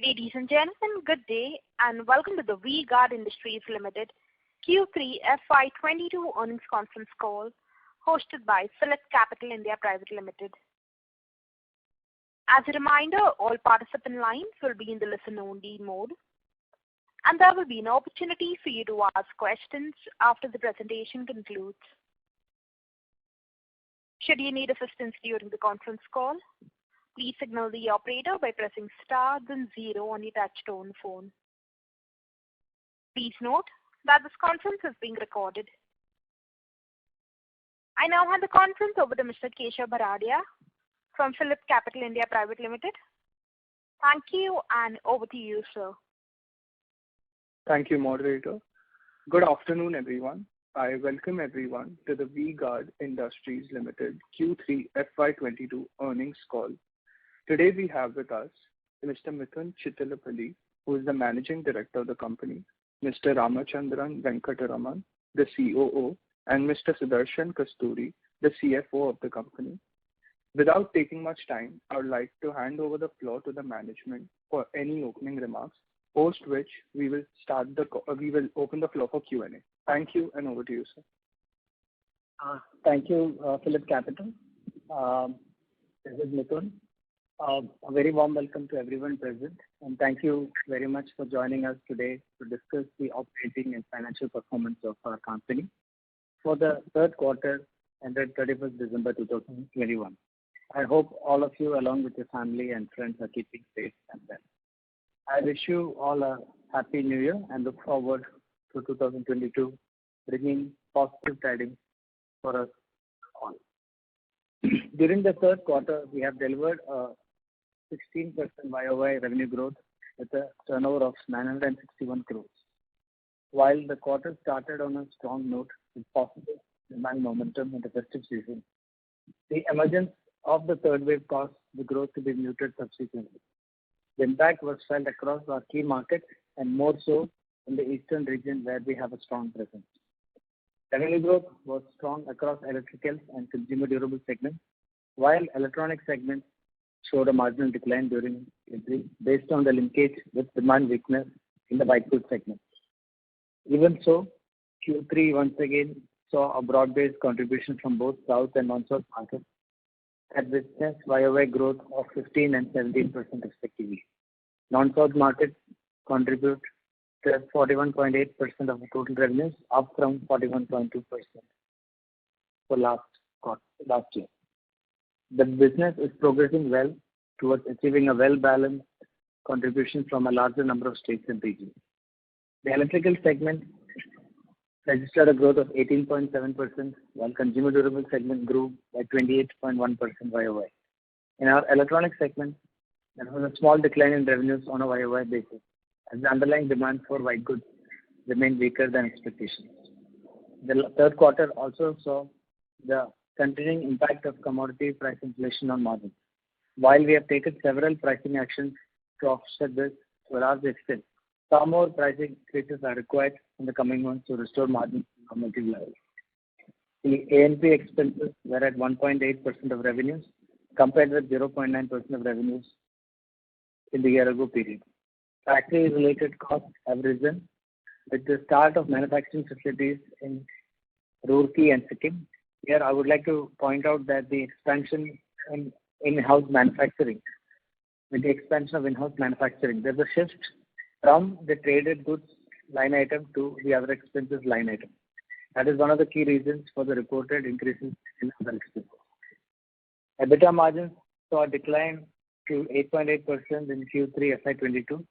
Ladies and gentlemen, good day and welcome to the V-Guard Industries Limited Q3 FY22 earnings conference call hosted by PhillipCapital India Private Limited. As a reminder, all participant lines will be in the listen-only mode, and there will be an opportunity for you to ask questions after the presentation concludes. Should you need assistance during the conference call, please signal the operator by pressing star then 0 on your touch-tone phone. Please note that this conference is being recorded. I now hand the conference over to Mr. Keshav Bharadia from PhillipCapital India Private Limited. Thank you, and over to you, sir. Thank you, moderator. Good afternoon, everyone. I welcome everyone to the V-Guard Industries Limited Q3 FY22 earnings call. Today we have with us Mr. Mithun Chittilappilly, who is the Managing Director of the company, Mr. Ramachandran Venkataraman, the COO, and Mr. Sudarshan Kasturi, the CFO of the company. Without taking much time, I would like to hand over the floor to the management for any opening remarks, post which we will open the floor for Q&A. Thank you, and over to you, sir. Thank you, PhillipCapital. This is Mithun. A very warm welcome to everyone present, and thank you very much for joining us today to discuss the operating and financial performance of our company for the third quarter ended 31st December 2021. I hope all of you, along with your family and friends, are keeping safe and well. I wish you all a happy new year and look forward to 2022 bringing positive tidings for us all. During the third quarter, we have delivered a 16% YOY revenue growth with a turnover of 961 crores. While the quarter started on a strong note with positive demand momentum in the festive season, the emergence of the third wave caused the growth to be muted subsequently. The impact was felt across our key markets and more so in the eastern region where we have a strong presence. Revenue growth was strong across electrical and consumer durable segments, while electronic segments showed a marginal decline during Q3 based on the linkage with demand weakness in the white goods segment. Even so, Q3 once again saw a broad-based contribution from both south and non-south markets that witnessed YOY growth of 15 and 17% respectively. Non-south markets contribute to 41.8% of the total revenues, up from 41.2% for last year. The business is progressing well towards achieving a well-balanced contribution from a larger number of states and regions. The electrical segment registered a growth of 18.7%, while consumer durable segment grew by 28.1% YOY. In our electronic segment, there was a small decline in revenues on a YOY basis, as the underlying demand for white goods remained weaker than expectations. The third quarter also saw the continuing impact of commodity price inflation on margins. While we have taken several pricing actions to offset this to a large extent, some more pricing increases are required in the coming months to restore margins to normative levels. The A&P expenses were at 1.8% of revenues compared with 0.9% of revenues in the year-ago period. Factory-related costs have risen with the start of manufacturing facilities in Roorkee and Sikkim. Here, I would like to point out that the expansion in in-house manufacturing, with the expansion of in-house manufacturing, there's a shift from the traded goods line item to the other expenses line item. That is one of the key reasons for the reported increases in other expenses. EBITDA margins saw a decline to 8.8% in Q3 FY22.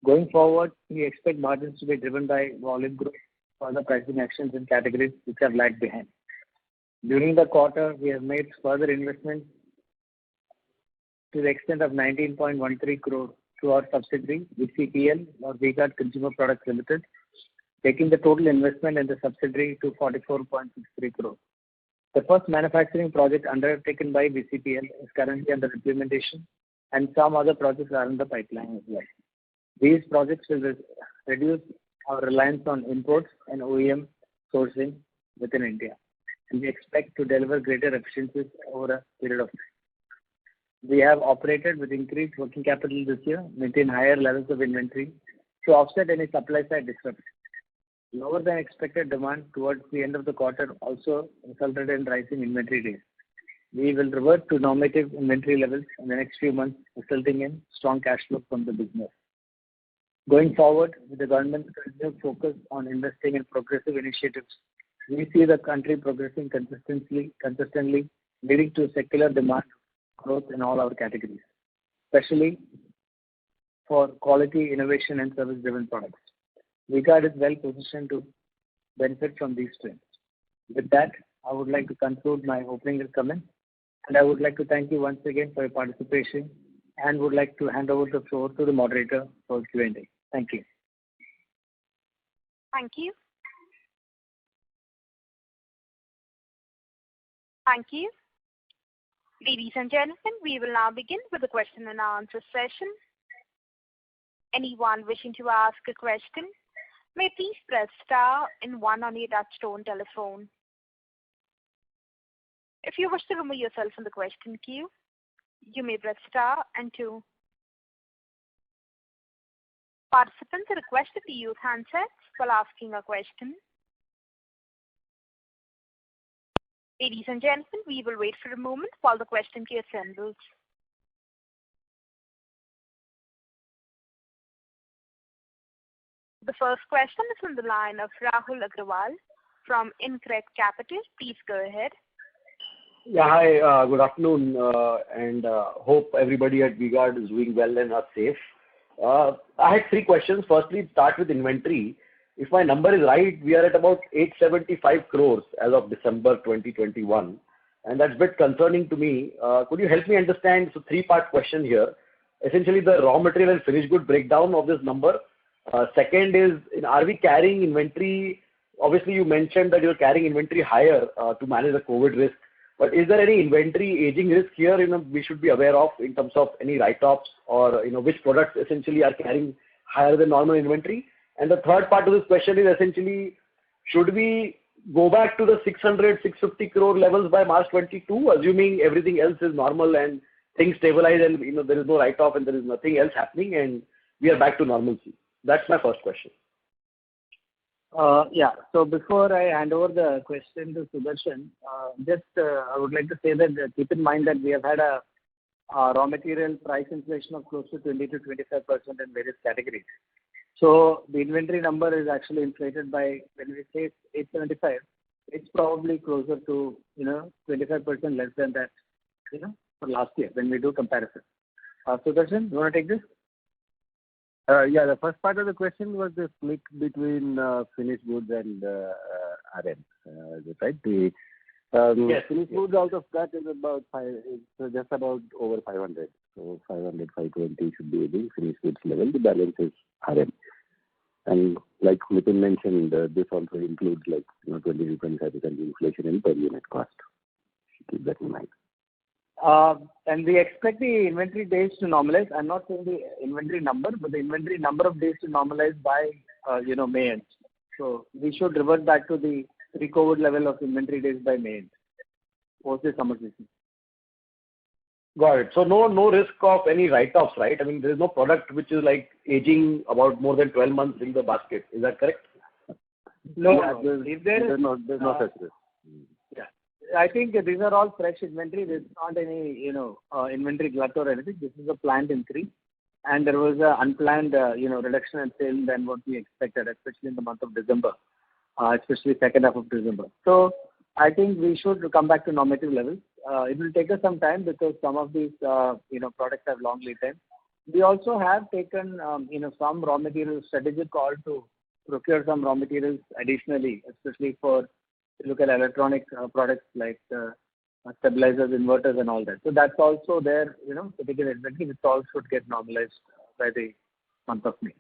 Going forward, we expect margins to be driven by volume growth for the pricing actions in categories which have lagged behind. During the quarter, we have made further investments to the extent of 19.13 crore to our subsidiary, VCPL, or V-Guard Consumer Products Limited, taking the total investment in the subsidiary to 44.63 crore. The first manufacturing project undertaken by VCPL is currently under implementation, and some other projects are in the pipeline as well. These projects will reduce our reliance on imports and OEM sourcing within India, and we expect to deliver greater efficiencies over a period of time. We have operated with increased working capital this year, maintain higher levels of inventory to offset any supply side disruption. Lower than expected demand towards the end of the quarter also resulted in rising inventory days. We will revert to normative inventory levels in the next few months, resulting in strong cash flow from the business. Going forward, with the government's continued focus on investing in progressive initiatives, we see the country progressing consistently, leading to secular demand growth in all our categories, especially for quality, innovation, and service-driven products. V-Guard is well positioned to benefit from these trends. With that, I would like to conclude my opening comments, and I would like to thank you once again for your participation and would like to hand over the floor to the moderator for Q&A. Thank you. Thank you. Thank you. Ladies and gentlemen, we will now begin with the question and answer session. Anyone wishing to ask a question may please press star and 1 on your touchtone telephone. If you wish to remove yourself from the question queue, you may press star and 2. Participants are requested to use handsets while asking a question. Ladies and gentlemen, we will wait for a moment while the question queue assembles. The first question is from the line of Rahul Agrawal from InCred Capital. Please go ahead. Yeah, hi, good afternoon, and hope everybody at V-Guard is doing well and are safe. I had 3 questions. Firstly, start with inventory. If my number is right, we are at about 875 crores as of December 2021, and that's a bit concerning to me. Could you help me understand? So 3-part question here. Essentially, the raw material and finished good breakdown of this number. Second is, are we carrying inventory? Obviously, you mentioned that you're carrying inventory higher to manage the COVID risk. But is there any inventory aging risk here, we should be aware of in terms of any write-offs or, which products essentially are carrying higher than normal inventory? And the third part of this question is essentially, should we go back to the 600-650 crore levels by March 22, assuming everything else is normal and things stabilize and, there is no write-off and there is nothing else happening and we are back to normalcy? That's my first question. Yeah. So before I hand over the question to Sudarshan, I would like to say that keep in mind that we have had a raw material price inflation of close to 20 to 25% in various categories. So the inventory number is actually inflated by, when we say 875, it's probably closer to 25% less than that for last year when we do comparison. Sudarshan, you want to take this? Yeah, the first part of the question was the split between finished goods and RM. Is it right? Yes. Finished goods out of that is about just about over 500. So 500, 520 should be the finished goods level. The balance is RM. And like Mithun mentioned, this also includes 20 to 25% inflation in per unit cost. Keep that in mind. And we expect the inventory days to normalize. I'm not saying the inventory number, but the inventory number of days to normalize by May end. So we should revert back to the pre-COVID level of inventory days by May end, post the summer season. Got it. So no risk of any write-offs, right? I mean, there is no product which is aging about more than 12 months in the basket. Is that correct? No. There's no such risk. Yeah. I think these are all fresh inventory. There's not any, inventory glut or anything. This is a planned increase. And there was an unplanned, reduction in sales than what we expected, especially in the month of December, especially second half of December. So I think we should come back to normative levels. It will take us some time because some of these, products have long lead time. We also have taken, some raw material strategic call to procure some raw materials additionally, especially for look at electronic products like stabilizers, inverters, and all that. So that's also there, particular inventory, which all should get normalized by the month of May.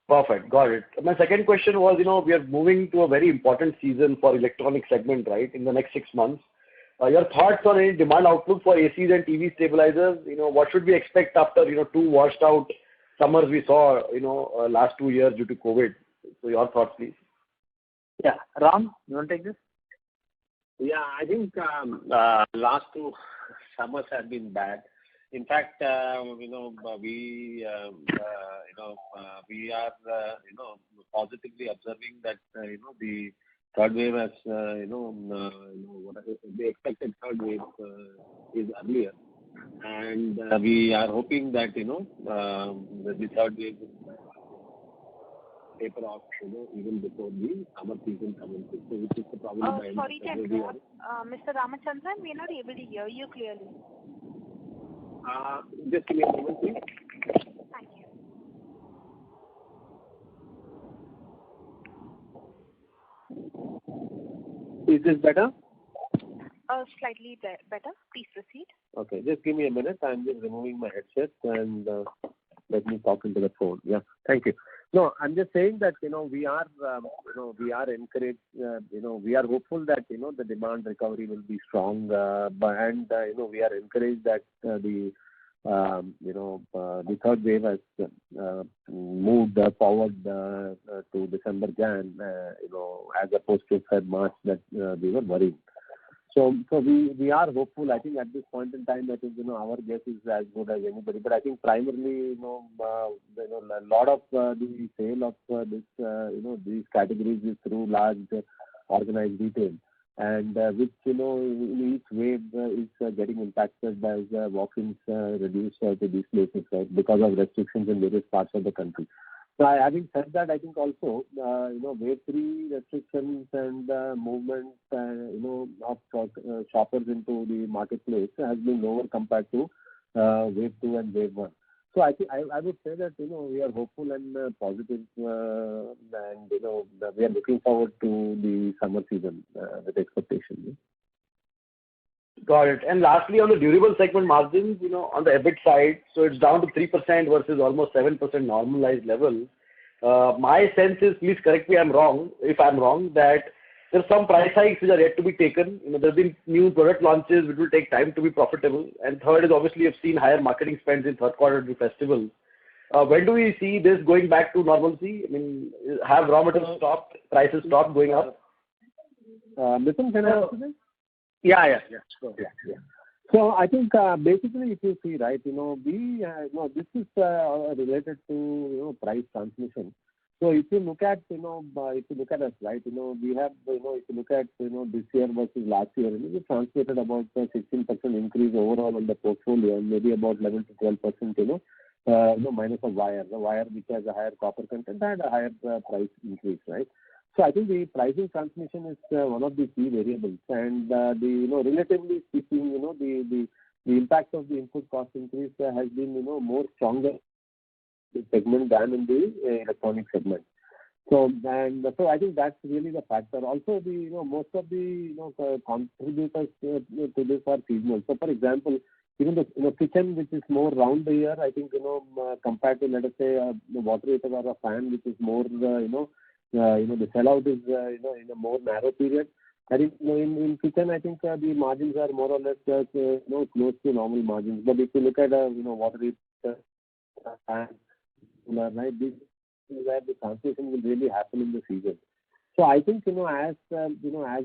Perfect. Got it. My second question was, we are moving to a very important season for electronic segment, right, in the next 6 months. Your thoughts on any demand outlook for ACs and TV stabilizers? What should we expect after, 2 washed out summers we saw, last 2 years due to COVID? So your thoughts, please. Yeah. Ram, you want to take this? Yeah, I think last two summers have been bad. In fact, we are positively observing that the third wave has the expected third wave is earlier, and we are hoping that the third wave will taper off even before the summer season commences. So which is probably by sorry to interrupt. Mr. Ramachandran, we are not able to hear you clearly. Just give me a moment, please. Thank you. Is this better? Slightly better. Please proceed. Okay, just give me a minute. I'm just removing my headset and let me talk into the phone. Yeah, thank you. No, I'm just saying that we are encouraged. We are hopeful that the demand recovery will be strong, and we are encouraged that the third wave has moved forward to December, Jan, as opposed to Feb, March that we were worried. So we are hopeful. I think at this point in time, I think our guess is as good as anybody. But I think primarily, a lot of the sale of these categories is through large organized retail, and which in each wave is getting impacted as walk-ins reduce to these places, right, because of restrictions in various parts of the country. So having said that, I think also wave 3 restrictions and movement of shoppers into the marketplace has been lower compared to wave 2 and wave 1. So I think I would say that we are hopeful and positive, and we are looking forward to the summer season with expectation. Got it. And lastly, on the durable segment margins, on the EBIT side, so it's down to 3% versus almost 7% normalized level. My sense is, please correct me if I'm wrong, that there's some price hikes which are yet to be taken. There's been new product launches which will take time to be profitable. And third is obviously you've seen higher marketing spends in third quarter due festivals. When do we see this going back to normalcy? I mean, have raw materials stopped, prices stopped going up? Mithun, can I answer this? Yeah. Sure. Yeah. So I think basically, if you see, right, this is related to price transmission. So if you look at us, right, we have if you look at this year versus last year, we translated about 16% increase overall on the portfolio, and maybe about 11 to 12% minus of wire. The wire which has a higher copper content had a higher price increase, right? So I think the pricing transmission is one of the key variables, and relatively speaking, the impact of the input cost increase has been more stronger in the segment than in the electronic segment. So I think that's really the factor. Also, most of the contributors to this are seasonal. So for example, even the kitchen, which is more round the year, I think compared to, let us say, the water heater or a fan, which is more the sellout is in a more narrow period. I think in kitchen, I think the margins are more or less close to normal margins. But if you look at water heater, fan, right, this is where the transition will really happen in the season. So I think as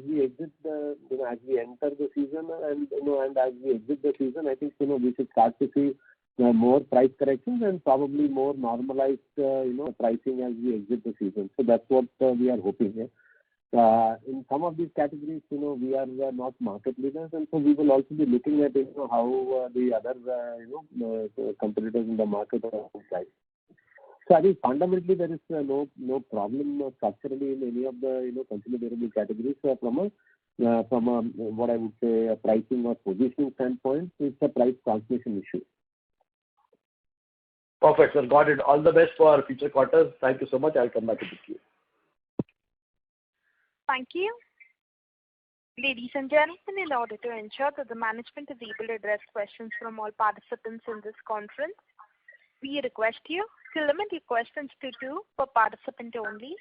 we exit as we enter the season and as we exit the season, I think we should start to see more price corrections and probably more normalized pricing as we exit the season. So that's what we are hoping here. In some of these categories, we are not market leaders, and so we will also be looking at how the other competitors in the market are priced. So I think fundamentally there is no problem structurally in any of the consumer durable categories from a what I would say a pricing or positioning standpoint. It's a price transmission issue. Perfect, sir. Got it. All the best for future quarters. Thank you so much. I'll come back to the queue. Thank you. Ladies and gentlemen, in order to ensure that the management is able to address questions from all participants in this conference, we request you to limit your questions to 2 per participant only.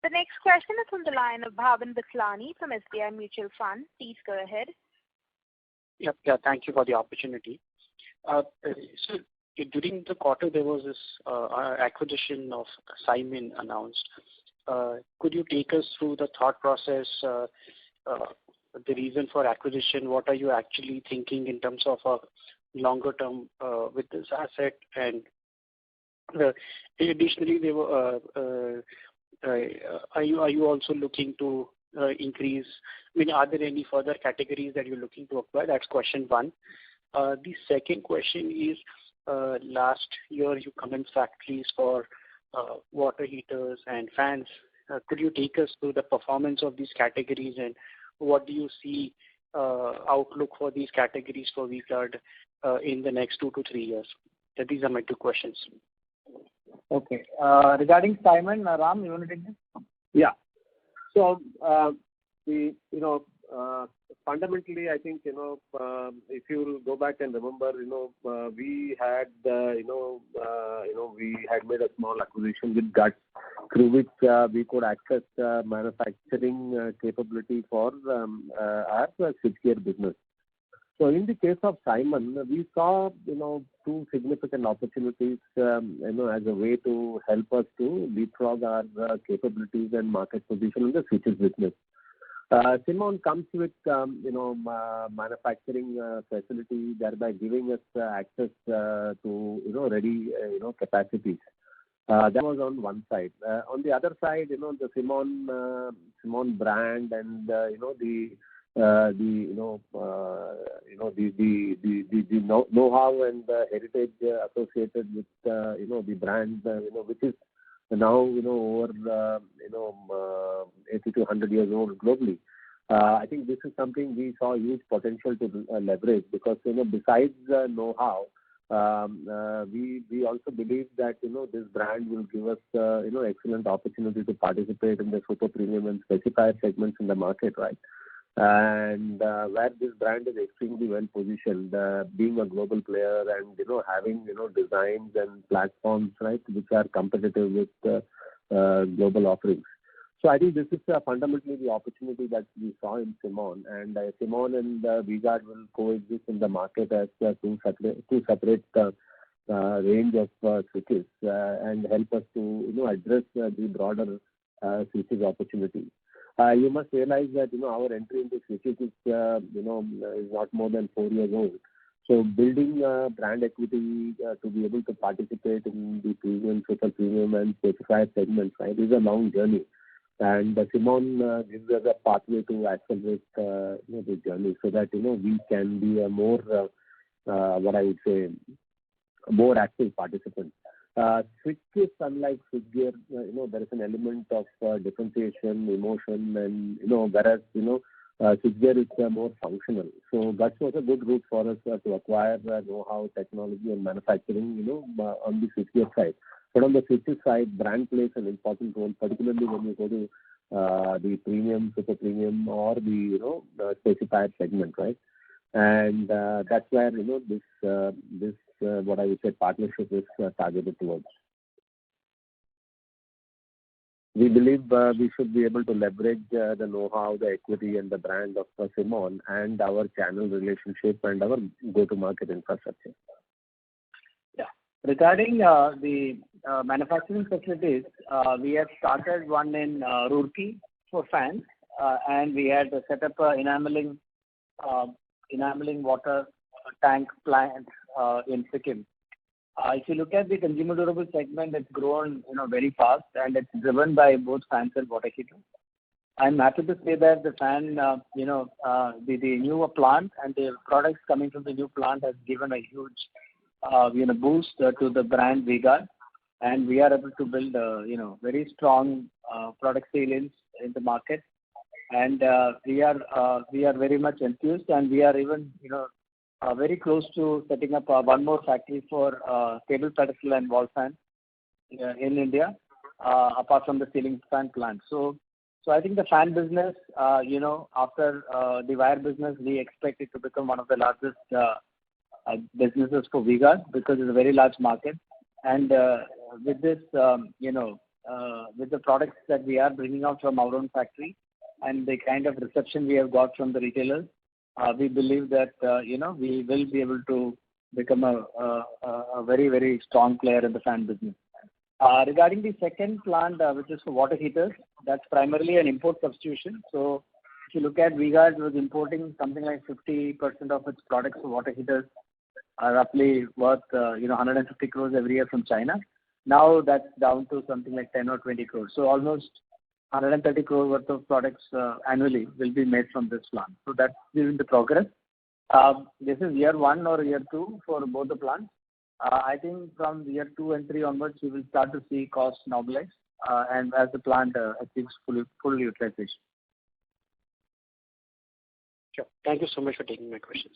The next question is on the line of Bhavin Bislani from SBI Mutual Fund. Please go ahead. Yeah. Thank you for the opportunity. So during the quarter, there was this acquisition of Simon announced. Could you take us through the thought process, the reason for acquisition? What are you actually thinking in terms of a longer term with this asset? And additionally, are you also looking to increase? I mean, are there any further categories that you're looking to acquire? That's question one. The second question is, last year you commenced factories for water heaters and fans. Could you take us through the performance of these categories, and what do you see outlook for these categories for V-Guard in the next 2 to 3 years? These are my two questions. Okay. Regarding Simon, Ram, you want to take this? Yeah. So, fundamentally, I think, if you go back and remember, we had, we had made a small acquisition with Guts, through which we could access manufacturing capability for our switchgear business. So in the case of Simon, we saw, two significant opportunities, as a way to help us to leapfrog our capabilities and market position in the switches business. Simon comes with, manufacturing facility, thereby giving us access to, ready, capacities. That was on one side. On the other side, the Simon brand and, the know-how and the heritage associated with, the brand, which is now, over, 80 to 100 years old globally. I think this is something we saw huge potential to leverage because, besides the know-how, we also believe that, this brand will give us, excellent opportunity to participate in the super premium and specifier segments in the market, right? And where this brand is extremely well positioned, being a global player and, having, designs and platforms, right, which are competitive with global offerings. So I think this is fundamentally the opportunity that we saw in Simon, and Simon and V-Guard will coexist in the market as two separate range of switches and help us to address the broader switches opportunity. You must realize that our entry into switches is not more than 4 years old. So building brand equity to be able to participate in the premium, super premium, and specified segments, right, is a long journey. And Simon gives us a pathway to accelerate the journey so that we can be a more what I would say more active participant. Switches, unlike switchgear, there is an element of differentiation, emotion, and whereas switchgear is more functional. So that was a good route for us to acquire know-how, technology, and manufacturing, on the switchgear side. But on the switches side, brand plays an important role, particularly when you go to the premium, super premium, or the specified segment, right? And that's where this what I would say partnership is targeted towards. We believe we should be able to leverage the know-how, the equity, and the brand of Simon and our channel relationship and our go-to-market infrastructure. Yeah. Regarding the manufacturing facilities, we have started one in Roorkee for fans, and we had set up enameling water tank plant in Sikkim. If you look at the consumer durable segment, it's grown very fast, and it's driven by both fans and water heaters. I'm happy to say that the fan, the new plant and the products coming from the new plant has given a huge, boost to the brand V-Guard, and we are able to build, very strong product salience in the market. And we are very much enthused, and we are even, very close to setting up one more factory for table pedestal and wall fan in India, apart from the ceiling fan plant. So I think the fan business, after the wire business, we expect it to become one of the largest businesses for V-Guard because it's a very large market. And with this, with the products that we are bringing out from our own factory and the kind of reception we have got from the retailers, we believe that, we will be able to become a very, very strong player in the fan business. Regarding the second plant, which is for water heaters, that's primarily an import substitution. So if you look at V-Guard was importing something like 50% of its products for water heaters, roughly worth 150 crores every year from China. Now that's down to something like 10 or 20 crores. So almost 130 crore worth of products annually will be made from this plant. So that's in the progress. This is year 1 or year 2 for both the plants. I think from year 2 and 3 onwards, we will start to see costs normalize and as the plant achieves full utilization. Sure. Thank you so much for taking my questions.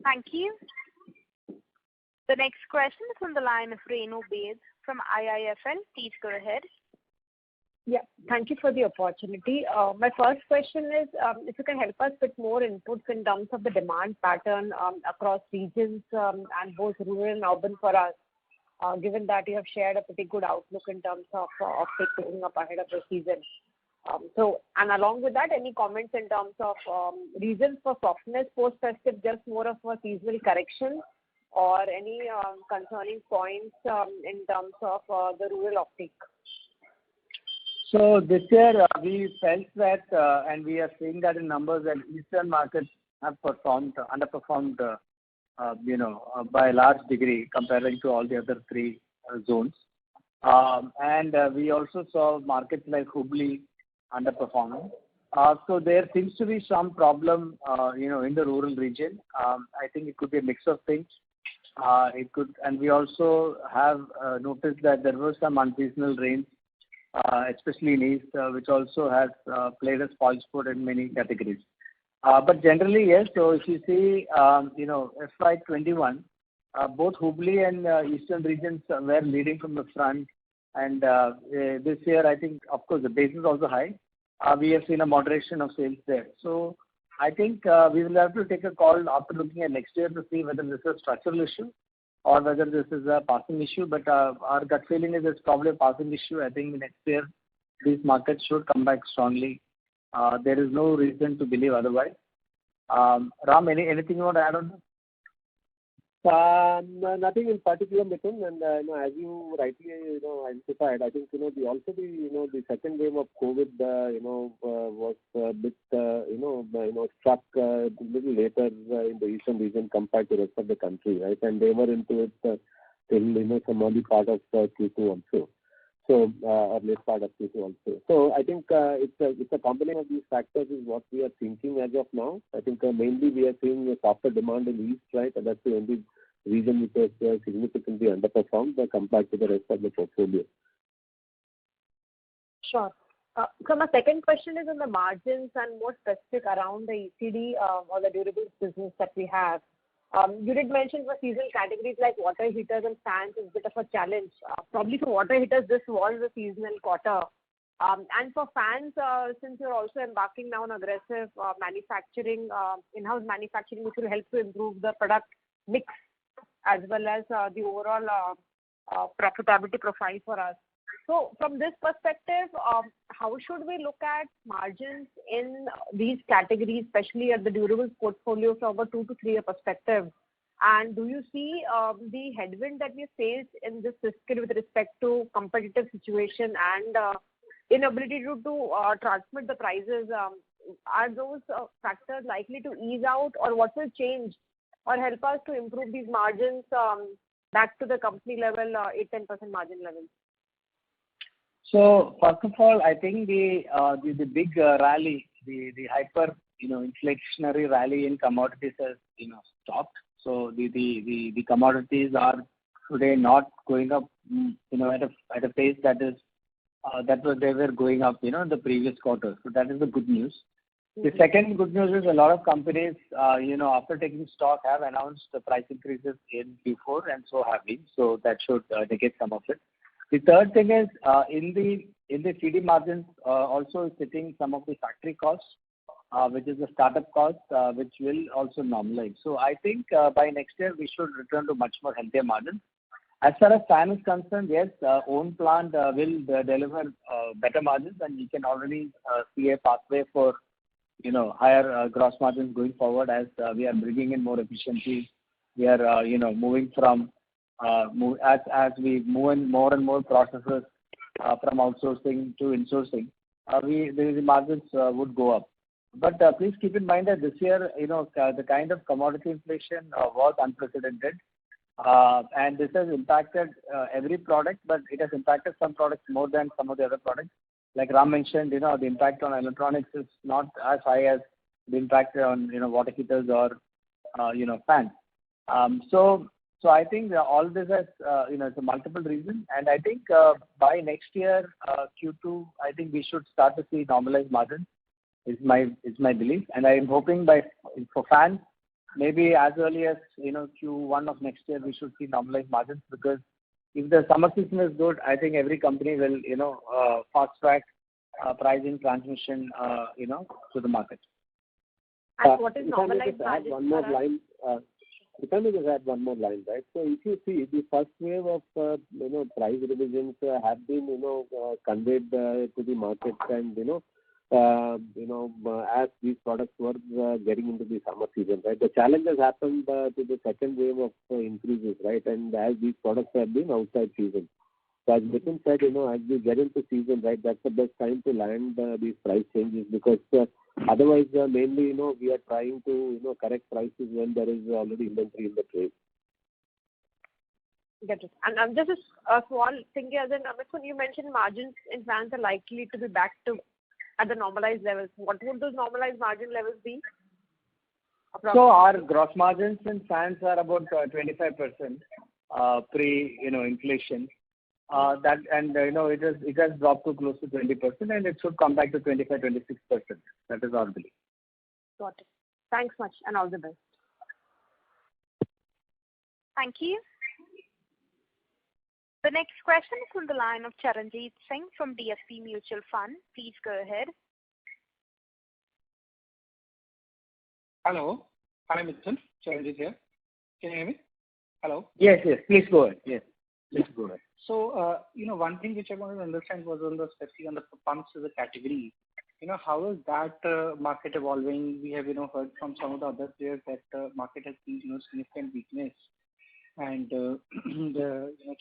Thank you. The next question is on the line of Renu Baid from IIFL. Please go ahead. Yeah, thank you for the opportunity. My first question is if you can help us with more inputs in terms of the demand pattern across regions and both rural and urban for us, given that you have shared a pretty good outlook in terms of picking up ahead of the season. And along with that, any comments in terms of reasons for softness post-festive, just more of a seasonal correction, or any concerning points in terms of the rural uptake? So this year we felt that, and we are seeing that in numbers, that eastern markets have underperformed, by a large degree comparing to all the other 3 zones. And we also saw markets like Hubli underperforming. So there seems to be some problem, in the rural region. I think it could be a mix of things. And we also have noticed that there were some unseasonal rains, especially in East, which also has played a spoilsport in many categories. But generally, yes. So if you see, FY21, both Hubli and Eastern regions were leading from the front. And this year, I think, of course, the base is also high. We have seen a moderation of sales there. So I think we will have to take a call after looking at next year to see whether this is a structural issue or whether this is a passing issue. But our gut feeling is it's probably a passing issue. I think next year these markets should come back strongly. There is no reason to believe otherwise. Ram, anything you want to add on that? Nothing in particular, Mithun. And as you rightly identified, I think the second wave of COVID was a bit struck a little later in the eastern region compared to the rest of the country, right? And they were into it till some early part of Q2 also. So or late part of Q2 also. So I think it's a combination of these factors is what we are thinking as of now. I think mainly we are seeing a softer demand in East, right? And that's the only region which has significantly underperformed compared to the rest of the portfolio. Sure. So my second question is on the margins and more specific around the ECD or the durables business that we have. You did mention for seasonal categories like water heaters and fans is a bit of a challenge. Probably for water heaters, this was a seasonal quarter. And for fans, since you're also embarking now on aggressive manufacturing, in-house manufacturing, which will help to improve the product mix as well as the overall profitability profile for us. So from this perspective, how should we look at margins in these categories, especially at the durables portfolio from a 2 to 3 year perspective? And do you see the headwind that we faced in this fiscal with respect to competitive situation and inability to transmit the prices? Are those factors likely to ease out, or what will change or help us to improve these margins back to the company level, 8-10% margin level? So first of all, I think the big rally, the hyper inflationary rally in commodities has stopped. So the commodities are today not going up at a pace that they were going up in the previous quarter. So that is the good news. The second good news is a lot of companies after taking stock have announced the price increases in Q4, and so have we. So that should negate some of it. The third thing is in the CD margins also sitting some of the factory costs, which is the startup cost, which will also normalize. So I think by next year we should return to much more healthier margins. As far as fan is concerned, yes, own plant will deliver better margins, and we can already see a pathway for higher gross margins going forward as we are bringing in more efficiencies. We are moving from as we move in more and more processes from outsourcing to insourcing, the margins would go up. But please keep in mind that this year, the kind of commodity inflation was unprecedented. And this has impacted every product, but it has impacted some products more than some of the other products. Like Ram mentioned, the impact on electronics is not as high as the impact on, water heaters or, fans. So I think all this has, it's a multiple reason. And I think by next year, Q2, I think we should start to see normalized margins. Is my belief, and I am hoping for fans, maybe as early as Q1 of next year we should see normalized margins, because if the summer season is good, I think every company will fast track pricing transmission to the market. And what is normalized margin? One more line. If I may just add one more line, right? So if you see the first wave of price revisions have been conveyed to the market, and as these products were getting into the summer season, right? The challenge has happened to the second wave of increases, right? And as these products have been outside season. So as Nitin said, as we get into season, right, that's the best time to land these price changes, because otherwise, mainly, we are trying to, correct prices when there is already inventory in the trade. Get it. And just a small thing here, then, when you mentioned margins in fans are likely to be back to at the normalized levels. What would those normalized margin levels be? So our gross margins in fans are about 25% pre-inflation. It has dropped to close to 20%, and it should come back to 25-26%. That is our belief. Got it. Thanks much, and all the best. Thank you. The next question is from the line of Charanjit Singh from DSP Mutual Fund. Please go ahead. Hello. Hi, Mithun. Charanjit here. Can you hear me? Hello. Yes. Please go ahead. Yes. Please go ahead. So, one thing which I wanted to understand was especially on the pumps as a category. How is that market evolving? We have, heard from some of the other players that the market has seen, significant weakness, and the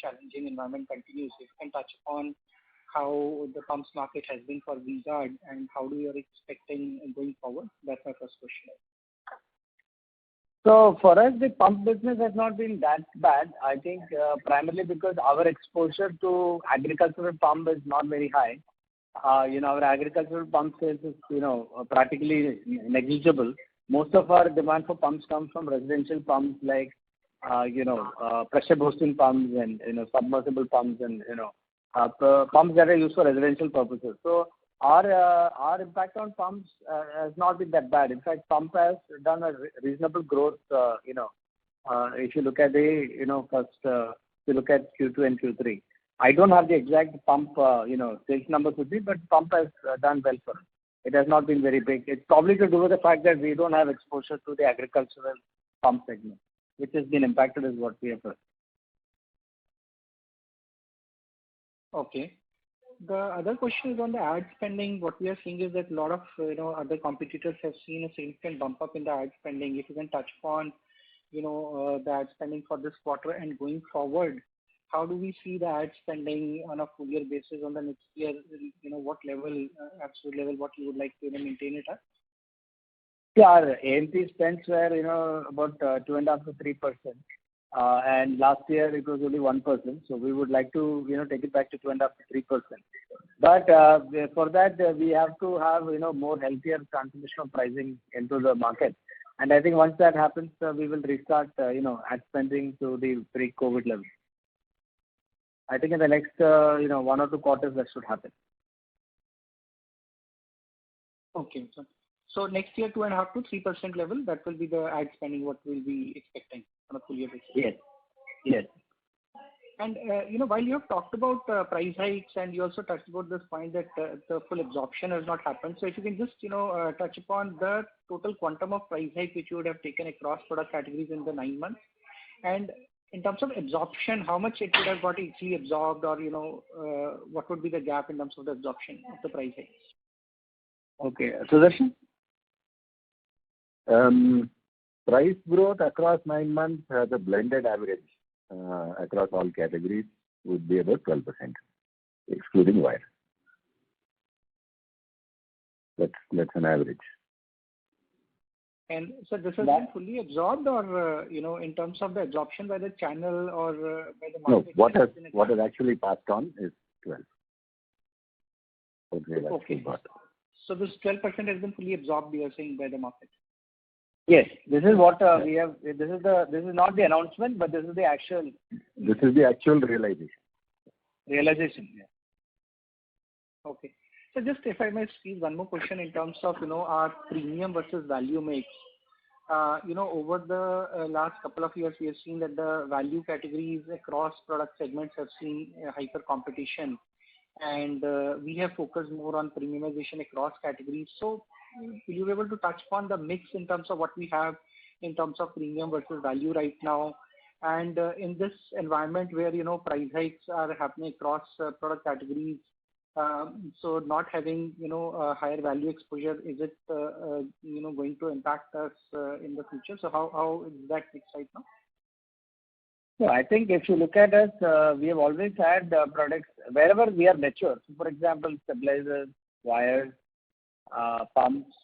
challenging environment continues. If you can touch upon how the pumps market has been for V-Guard and how do you are expecting going forward? That's my first question. So for us, the pump business has not been that bad. I think primarily because our exposure to agricultural pump is not very high. Our agricultural pump sales is practically negligible. Most of our demand for pumps comes from residential pumps like pressure boosting pumps and submersible pumps and pumps that are used for residential purposes. So our impact on pumps has not been that bad. In fact, pump has done a reasonable growth. If you look at if you look at Q2 and Q3, I don't have the exact pump sales numbers with me, but pump has done well for us. It has not been very big. It's probably to do with the fact that we don't have exposure to the agricultural pump segment, which has been impacted, is what we have heard. Okay. The other question is on the ad spending. What we are seeing is that a lot of other competitors have seen a significant bump up in the ad spending. If you can touch upon the ad spending for this quarter and going forward, how do we see the ad spending on a full year basis on the next year? What level, absolute level, what you would like to maintain it at? Yeah, our A&P spends were about 2.5 to 3%. And last year it was only 1%. So we would like to take it back to 2.5 to 3%. But for that we have to have more healthier transmission of pricing into the market. And I think once that happens, we will restart ad spending to the pre-COVID level. I think in the next 1 or 2 quarters that should happen. Okay. So next year 2.5 to 3% level, that will be the ad spending what we'll be expecting on a full year basis. Yes. And while you have talked about price hikes and you also touched about this point that the full absorption has not happened. So if you can just touch upon the total quantum of price hike which you would have taken across product categories in the 9 months, and in terms of absorption, how much it would have got easily absorbed, or what would be the gap in terms of the absorption of the price hikes? Okay, Sudarshan? Price growth across 9 months has a blended average across all categories would be about 12%, excluding wire. That's an average. And so this has been fully absorbed, or in terms of the absorption by the channel or by the market? No, what has actually passed on is 12. Okay. So this 12% has been fully absorbed, you are saying, by the market. Yes, this is what we have. This is not the announcement, but this is the actual. This is the actual realization. Realization, yeah. Okay. So just if I may squeeze one more question in terms of our premium versus value mix. Over the last couple of years, we have seen that the value categories across product segments have seen hyper competition, and we have focused more on premiumization across categories. So will you be able to touch upon the mix in terms of what we have in terms of premium versus value right now? And in this environment where price hikes are happening across product categories, so not having higher value exposure, is it going to impact us in the future? So how is that mix right now? No, I think if you look at us, we have always had products wherever we are mature. So for example, stabilizers, wires, pumps,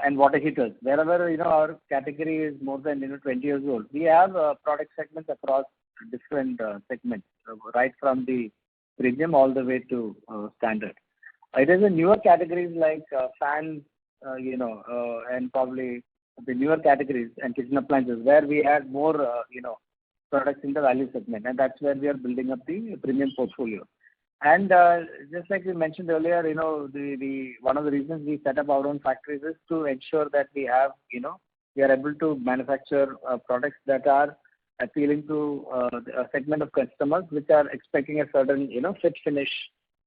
and water heaters. Wherever our category is more than 20 years old, we have product segments across different segments, right from the premium all the way to standard. It is in newer categories like fans, and probably the newer categories and kitchen appliances where we had more, products in the value segment, and that's where we are building up the premium portfolio. And just like we mentioned earlier, the one of the reasons we set up our own factories is to ensure that we have, we are able to manufacture products that are appealing to a segment of customers which are expecting a certain, fit finish,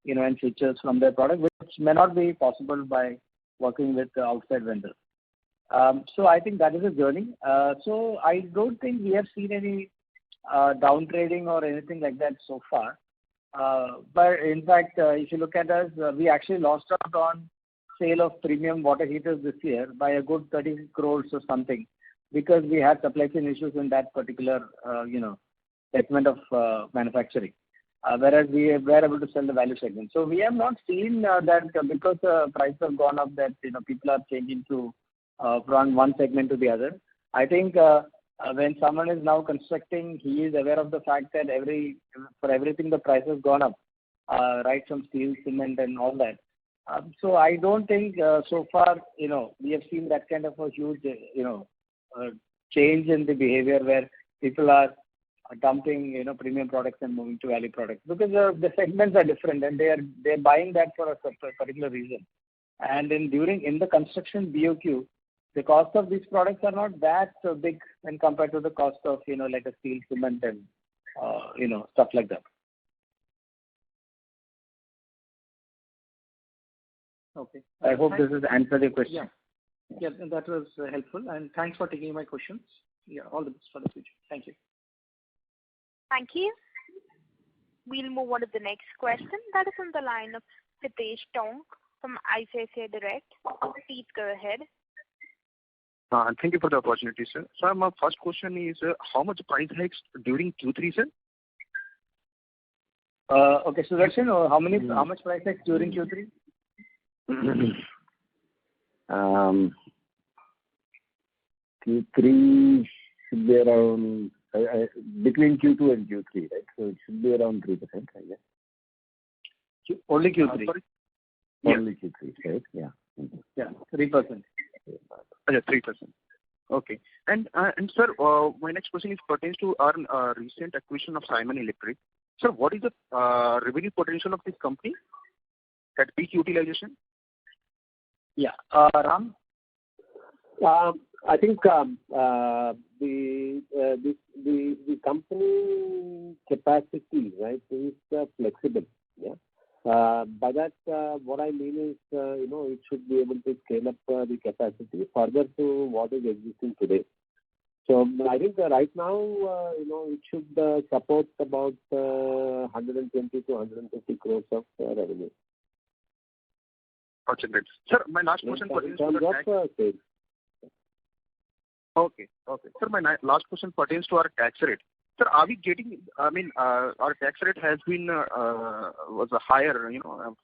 and features from their product, which may not be possible by working with outside vendors. So I think that is a journey. So I don't think we have seen any down trading or anything like that so far. But in fact, if you look at us, we actually lost out on sale of premium water heaters this year by a good 30 crores or something, because we had supply chain issues in that particular, segment of manufacturing. Whereas we were able to sell the value segment. So we have not seen that because the prices have gone up that, people are changing to from one segment to the other. I think when someone is now constructing, he is aware of the fact that for everything the price has gone up, right from steel, cement, and all that. So I don't think so far, we have seen that kind of a huge, change in the behavior where people are dumping, premium products and moving to value products, because the segments are different and they're buying that for a particular reason. And in the construction BOQ, the cost of these products are not that big when compared to the cost of, like a steel, cement, and, stuff like that. Okay. I hope this has answered your question. Yeah, that was helpful. And thanks for taking my questions. Yeah, all the best for the future. Thank you. Thank you. We'll move on to the next question. That is on the line of Hitesh Tonk from ICICI Direct. Please go ahead. Thank you for the opportunity, sir. Sir, my first question is, how much price hikes during Q3, sir? Okay, Sudarshan, how much price hikes during Q3? Q3 should be around between Q2 and Q3, right? So it should be around 3%, I guess. Only Q3. Only Q3, right? Yeah. Mm-hmm. Yeah, 3%. Yeah, 3%. Okay. And sir, my next question is pertains to our recent acquisition of Simon Electric. Sir, what is the revenue potential of this company at peak utilization? Yeah, Ram. I think the company capacity, right, is flexible. Yeah. By that, what I mean is, it should be able to scale up the capacity further to what is existing today. So I think right now, it should support about 120 to 150 crores of revenue. Okay, great. Sir, my last question pertains to the tax. Okay. Sir, my last question pertains to our tax rate. Sir, are we getting, our tax rate has been, was higher,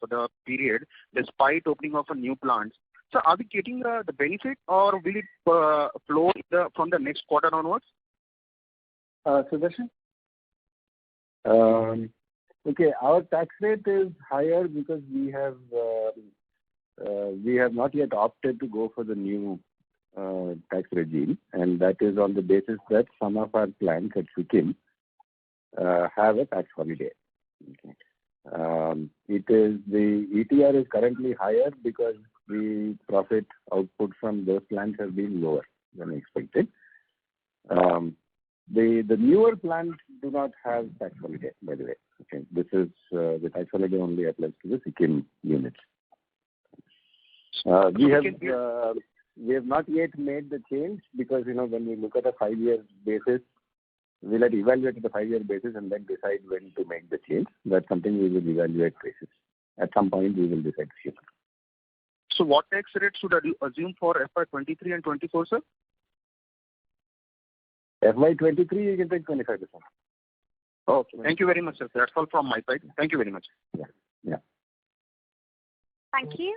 for the period, despite opening of a new plant. So are we getting the benefit, or will it flow from the next quarter onwards? Sudarshan? Okay, our tax rate is higher because we have not yet opted to go for the new tax regime, and that is on the basis that some of our plants at Sikkim have a tax holiday. Okay. The ETR is currently higher because the profit output from those plants has been lower than expected. The newer plants do not have tax holiday, by the way. Okay, this is the tax holiday only applies to the Sikkim units. We have not yet made the change because when we look at a 5-year basis, we'll have to evaluate at a 5-year basis and then decide when to make the change. That's something we will evaluate basis. At some point, we will decide to shift. So what tax rate should I assume for FY23 and 24, sir? FY23, you can take 25%. Okay. Thank you very much, sir. That's all from my side. Thank you very much. Yeah. Thank you.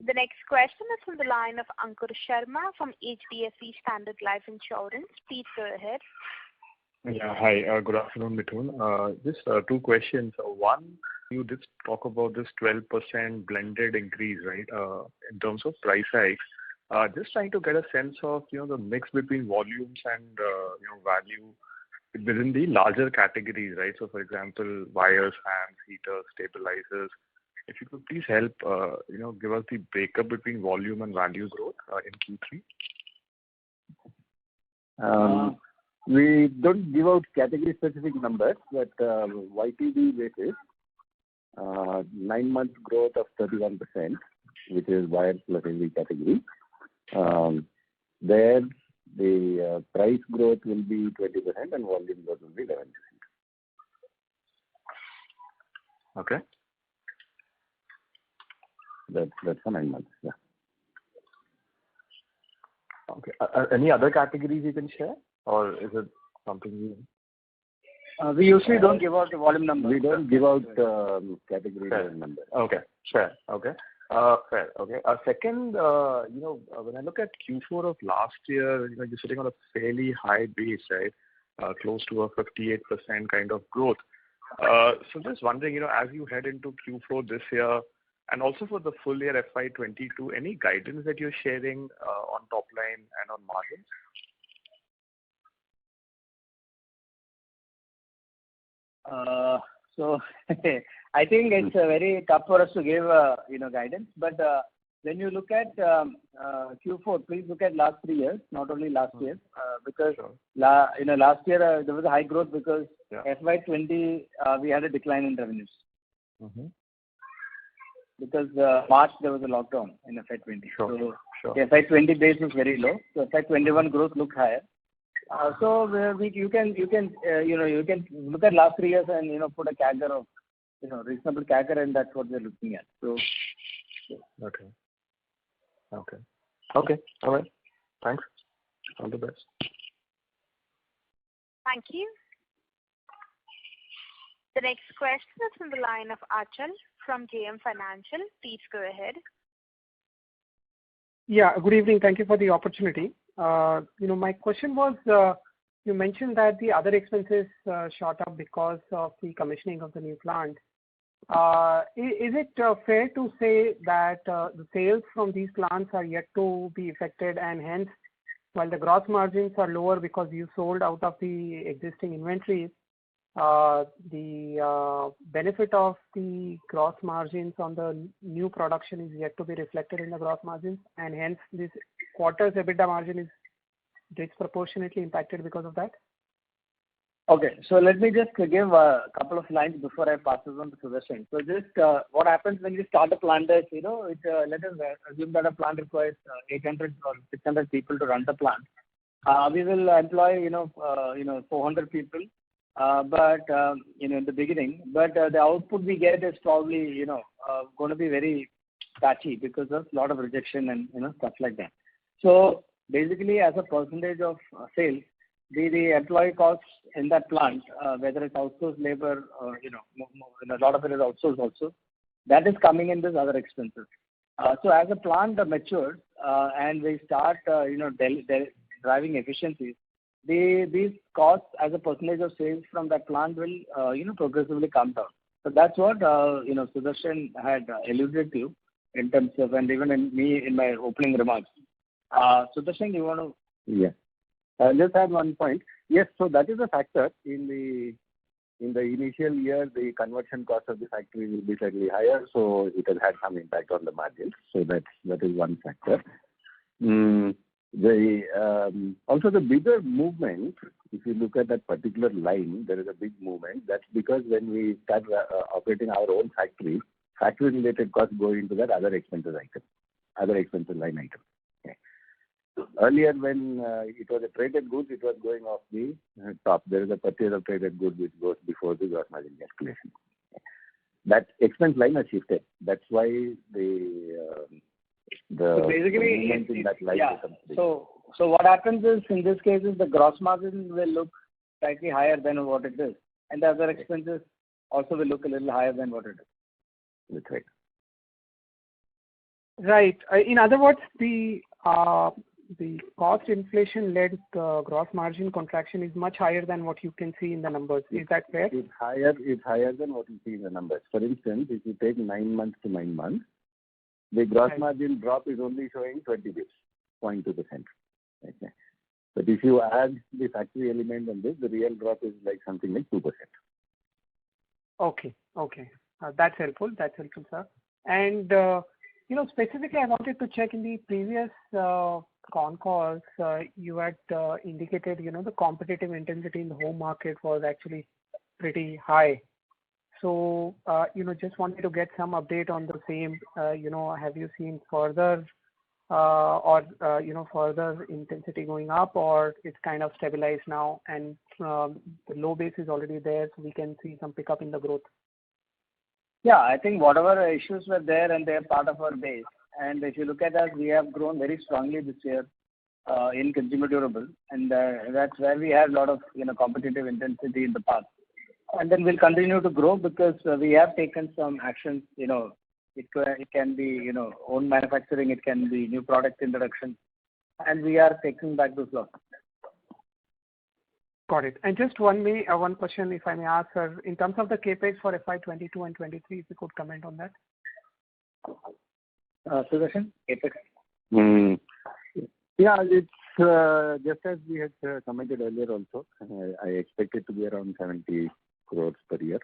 The next question is from the line of Ankur Sharma from HDFC Standard Life Insurance. Please go ahead. Yeah, hi. Good afternoon, Mithun. Just 2 questions. One, you did talk about this 12% blended increase, right, in terms of price hikes. Just trying to get a sense of, the mix between volumes and, value within the larger categories, right? So, for example, wires, fans, heaters, stabilizers. If you could please help, give us the breakup between volume and value growth in Q3. We don't give out category-specific numbers, but YTD basis, 9-month growth of 31%, which is wires plus LV category. There, the price growth will be 20% and volume growth will be 11%. Okay. That's for 9 months, yeah. Okay. Any other categories you can share, or is it something you? We usually don't give out the volume number. We don't give out category numbers. Okay, fair. Okay. Fair. Okay. Second, when I look at Q4 of last year, you're sitting on a fairly high base, right? Close to a 58% kind of growth. So just wondering, as you head into Q4 this year, and also for the full year FY22, any guidance that you're sharing on top line and on margins? So I think it's very tough for us to give guidance. But when you look at Q4, please look at last 3 years, not only last year, because last year there was a high growth because FY20 we had a decline in revenues. Mm-hmm. Because March there was a lockdown in FY20. Sure. The FY20 base was very low. So FY21 growth looked higher. So you can look at last 3 years and put a CAGR of reasonable CAGR, and that's what we're looking at. So. Okay. All right. Thanks. All the best. Thank you. The next question is from the line of Achal from JM Financial. Please go ahead. Yeah, good evening. Thank you for the opportunity. My question was, you mentioned that the other expenses shot up because of the commissioning of the new plant. Is it fair to say that the sales from these plants are yet to be affected, and hence, while the gross margins are lower because you sold out of the existing inventories, the benefit of the gross margins on the new production is yet to be reflected in the gross margins, and hence this quarter's EBITDA margin is disproportionately impacted because of that? Okay, so let me just give a couple of lines before I pass this on to Sudarshan. So just what happens when you start a plant is, let us assume that a plant requires 800 or 600 people to run the plant. We will employ, 400 people, but in the beginning. But the output we get is probably, going to be very patchy because of a lot of rejection and stuff like that. So basically, as a percentage of sales, the employee costs in that plant, whether it's outsourced labor or, a lot of it is outsourced also, that is coming in this other expenses. So as a plant matures and we start, driving efficiencies, these costs as a percentage of sales from that plant will, progressively come down. So that's what, Sudarshan had alluded to in terms of, and even in my opening remarks. Sudarshan, you want to? Yeah. I'll just add one point. Yes, so that is a factor. In the initial year, the conversion cost of the factory will be slightly higher, so it has had some impact on the margins. So that is one factor. Also the bigger movement, if you look at that particular line, there is a big movement. That's because when we start operating our own factory-related costs go into that other expenses line item. Okay. Earlier, when it was a traded goods, it was going off the top. There is a purchase of traded goods which goes before the gross margin calculation. That expense line has shifted. That's why so basically, in that line becomes big. So what happens is, in this case, the gross margin will look slightly higher than what it is, and the other expenses also will look a little higher than what it is. That's right. Right. In other words, the cost inflation-led gross margin contraction is much higher than what you can see in the numbers. Is that fair? It's higher than what you see in the numbers. For instance, if you take 9 months to 9 months, the gross margin drop is only showing 20 basis, 0.2%. Okay. But if you add the factory element on this, the real drop is like something like 2%. Okay. That's helpful, sir. And, specifically, I wanted to check in the previous Concalls, you had indicated, the competitive intensity in the home market was actually pretty high. So, just wanted to get some update on the same. Have you seen further further intensity going up, or it's kind of stabilized now and the low base is already there, so we can see some pickup in the growth? Yeah, I think whatever issues were there, and they're part of our base. And if you look at us, we have grown very strongly this year in consumer durable, and that's where we had a lot of competitive intensity in the past. And then we'll continue to grow because we have taken some actions. It can be own manufacturing, it can be new product introduction, and we are taking back those losses. Got it. And just one question, if I may ask, sir, in terms of the capex for FY22 and 23, if you could comment on that. Sudarshan, capex. Yeah, it's just as we had commented earlier also. I expect it to be around 70 crores per year.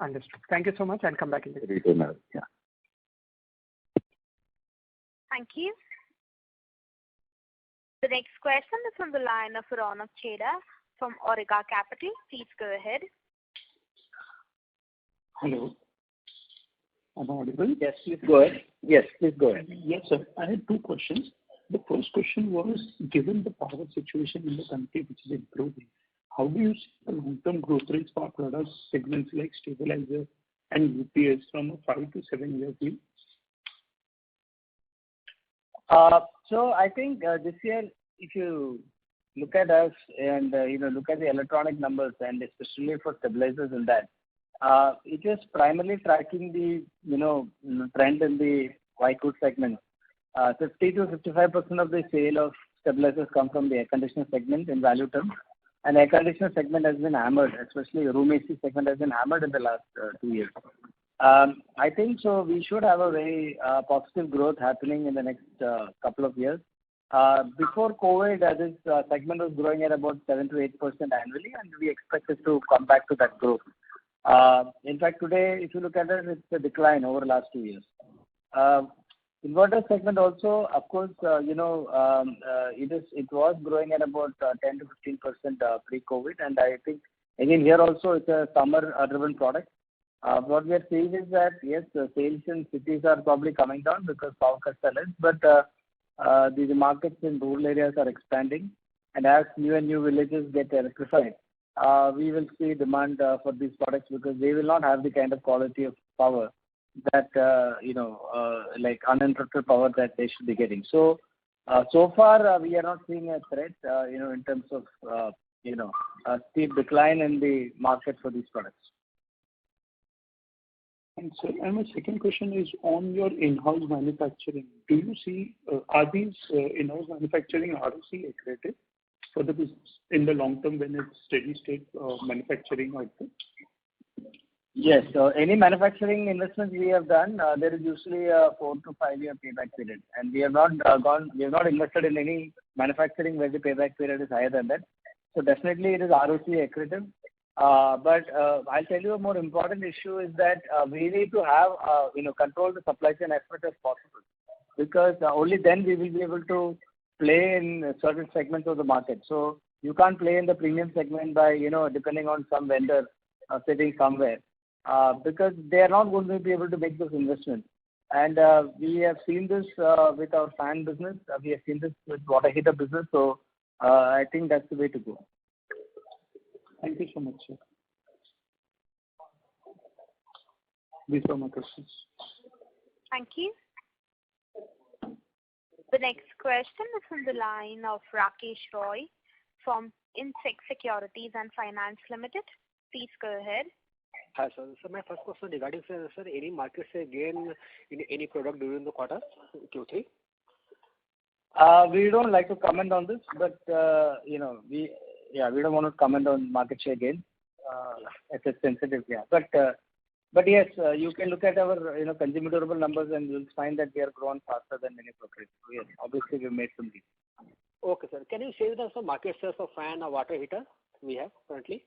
Understood. Thank you so much. I'll come back in the Yeah. Thank you. The next question is from the line of Ronak Chheda from Auriga Capital. Please go ahead. Hello. Am I audible? Yes, please go ahead. Yes, please go ahead. Yes, sir. I had two questions. The first question was, given the power situation in the country which is improving, how do you see the long-term growth rates for products segments like stabilizer and UPS from a 5 to 7 year view? So I think this year, if you look at us and look at the electronic numbers, and especially for stabilizers in that, it is primarily tracking the trend in the white goods segment. 50 to 55% of the sale of stabilizers come from the air conditioner segment in value terms, and air conditioner segment has been hammered, especially room AC segment has been hammered in the last 2 years. I think so. We should have a very positive growth happening in the next couple of years. Before COVID, this segment was growing at about 7 to 8% annually, and we expect it to come back to that growth. In fact, today, if you look at it, it's a decline over the last 2 years. Inverter segment also, of course, it was growing at about 10 to 15% pre-COVID, and I think again here also it's a summer-driven product. What we are seeing is that yes, the sales in cities are probably coming down because power cuts are less, but the markets in rural areas are expanding, and as new and new villages get electrified, we will see demand for these products because they will not have the kind of quality of power that like uninterrupted power that they should be getting. So So far, we are not seeing a threat, in terms of, a steep decline in the market for these products. And sir, and my second question is on your in-house manufacturing. Do you see, are these in-house manufacturing ROC accretive for the business in the long term when it's steady state manufacturing output? Yes. So any manufacturing investments we have done, there is usually a 4 to 5 year payback period, and we have not invested in any manufacturing where the payback period is higher than that. So definitely it is ROC accretive. But I'll tell you a more important issue is that we need to have control the supply chain as much as possible, because only then we will be able to play in certain segments of the market. So you can't play in the premium segment by depending on some vendor sitting somewhere. Because they are not going to be able to make those investments. And we have seen this with our fan business. We have seen this with water heater business. So I think that's the way to go. Thank you so much, sir. These are my questions. Thank you. The next question is from the line of Rakesh Roy from Insect Securities and Finance Limited. Please go ahead. Hi, sir. So my first question regarding, sir, any market share gain in any product during the quarter, Q3? We don't like to comment on this, but we don't want to comment on market share gain. It's sensitive, yeah. But yes, you can look at our consumer durable numbers and you'll find that we are growing faster than many products. So yes, obviously we made some gains. Okay, sir. Can you share the market share for fan or water heater we have currently?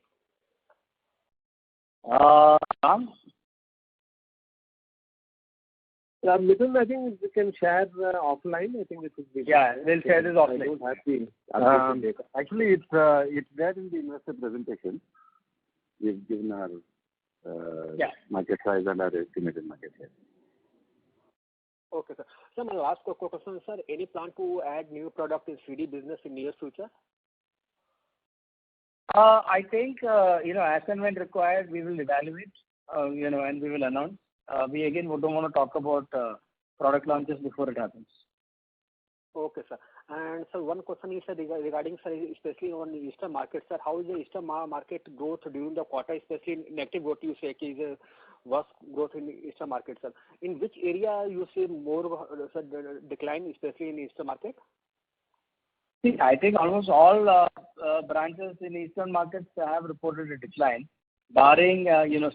Mithun, I think we can share offline. I think it would be. Yeah, we'll share this offline. I don't have the data. Actually, it's there in the investor presentation. We've given our market size and our estimated market share. Okay, sir. So my last question, sir. Any plan to add new product in CD business in near future? I think, as and when required, we will evaluate, and we will announce. We again don't want to talk about product launches before it happens. Okay, sir. And sir, one question is regarding, sir, especially on the Eastern market, sir. How is the Eastern market growth during the quarter, especially in negative growth you say is a worse growth in the Eastern market, sir? In which area you see more decline, especially in Eastern market? I think almost all branches in Eastern markets have reported a decline, barring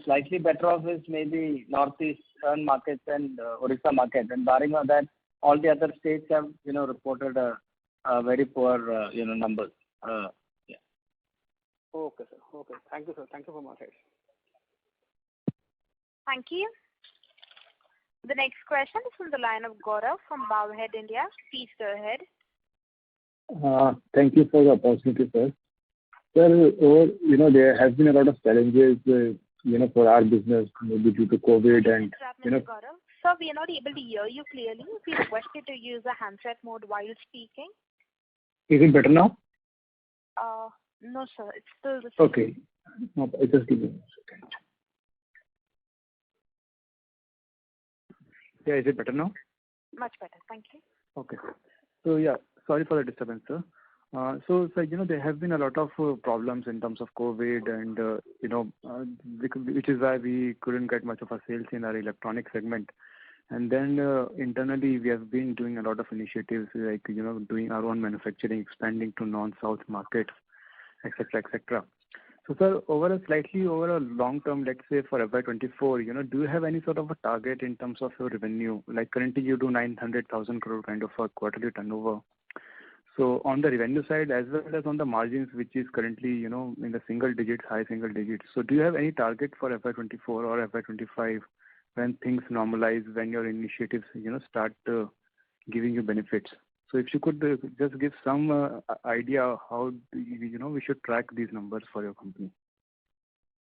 slightly better off is maybe Northeastern markets and Orissa market, and barring that, all the other states have reported a very poor numbers. Yeah. Okay, sir. Okay, thank you, sir. Thank you for my side. Thank you. The next question is from the line of Gaurav from Bowhead India. Please go ahead. Thank you for the opportunity, sir. Sir, there has been a lot of challenges, for our business, maybe due to COVID and, Gaurav, sir, we are not able to hear you clearly. We request you to use a handset mode while speaking. Is it better now? No, sir. It's still the same. Okay. No, just give me a second. Yeah, is it better now? Much better. Thank you. Okay. So, yeah, sorry for the disturbance, sir. So, there have been a lot of problems in terms of COVID and, which is why we couldn't get much of a sales in our electronic segment. And then internally, we have been doing a lot of initiatives like, doing our own manufacturing, expanding to non-South markets, etc., etc. So, sir, over a long term, let's say for FY24, do you have any sort of a target in terms of your revenue? Like currently you do 900,000 crore kind of a quarterly turnover. So on the revenue side as well as on the margins, which is currently, in the single digits, high single digits. So do you have any target for FY24 or FY25 when things normalize, when your initiatives, start giving you benefits? So if you could just give some idea how, we should track these numbers for your company.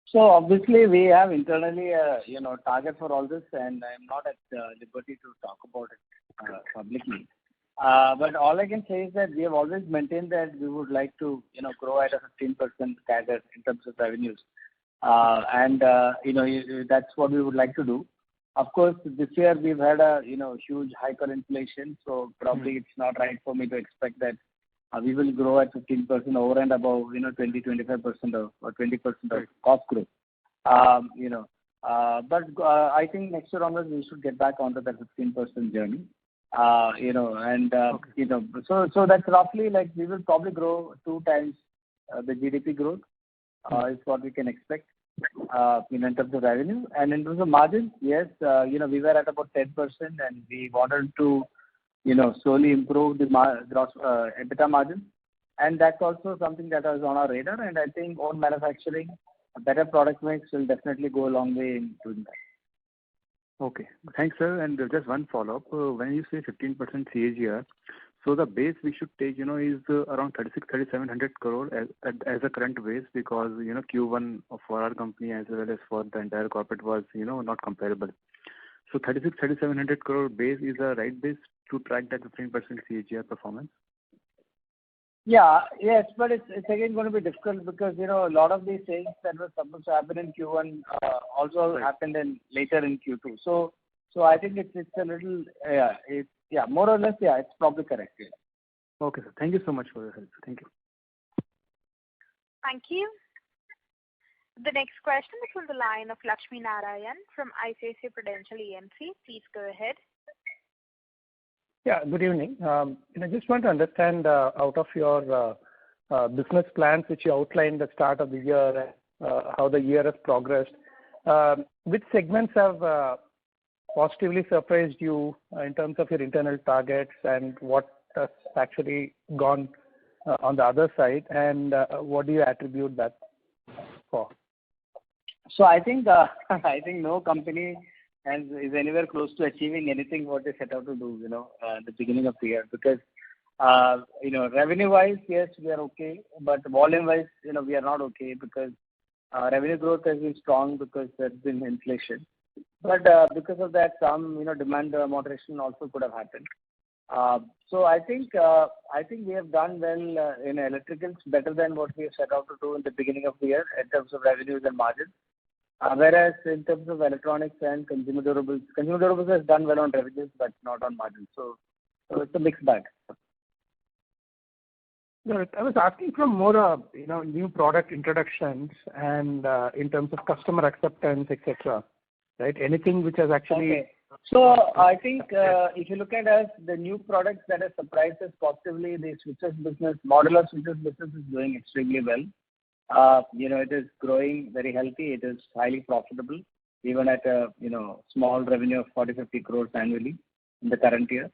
So obviously we have internally a target for all this, and I'm not at liberty to talk about it publicly. But all I can say is that we have always maintained that we would like to grow at a 15% CAGR in terms of revenues, and that's what we would like to do. Of course, this year we've had a huge hyperinflation, so probably it's not right for me to expect that we will grow at 15% over and above 20-25% or 20% of cost growth. But I think next year onwards we should get back onto that 15% journey. So that's roughly like we will probably grow 2 times the GDP growth is what we can expect in terms of revenue. And in terms of margins, yes, we were at about 10% and we wanted to slowly improve the gross EBITDA margin. And that's also something that was on our radar. And I think own manufacturing, a better product mix will definitely go a long way in doing that. Okay. Thanks, sir. And just one follow-up. When you say 15% CAGR, so the base we should take, is around 3,700 crore as a current base because, Q1 for our company as well as for the entire corporate was, not comparable. So 3,700 crore base is a right base to track that 15% CAGR performance? Yes, but it's again going to be difficult because, a lot of these things that were supposed to happen in Q1 also happened later in Q2. So I think it's a little, more or less, it's probably correct. Yeah. Okay, sir. Thank you so much for your help. Thank you. Thank you. The next question is from the line of Lakshmi Narayan from ICICI Prudential AMC. Please go ahead. Yeah, good evening. I just want to understand out of your business plans which you outlined at the start of the year, how the year has progressed. Which segments have positively surprised you in terms of your internal targets and what has actually gone on the other side, and what do you attribute that for? So I think no company is anywhere close to achieving anything what they set out to do, at the beginning of the year. Because, revenue-wise, yes, we are okay, but volume-wise, we are not okay because revenue growth has been strong because there's been inflation. But because of that, some, demand moderation also could have happened. So I think we have done well in electricals, better than what we have set out to do in the beginning of the year in terms of revenues and margins. Whereas in terms of electronics and consumer durables has done well on revenues but not on margins. So it's a mixed bag. Right. I was asking from more, new product introductions and in terms of customer acceptance, etc. Right? Anything which has actually. Okay. So I think if you look at us, the new products that have surprised us positively, the switches business, modular switches business is doing extremely well. It is growing very healthy. It is highly profitable, even at a small revenue of 40-50 crores annually in the current year.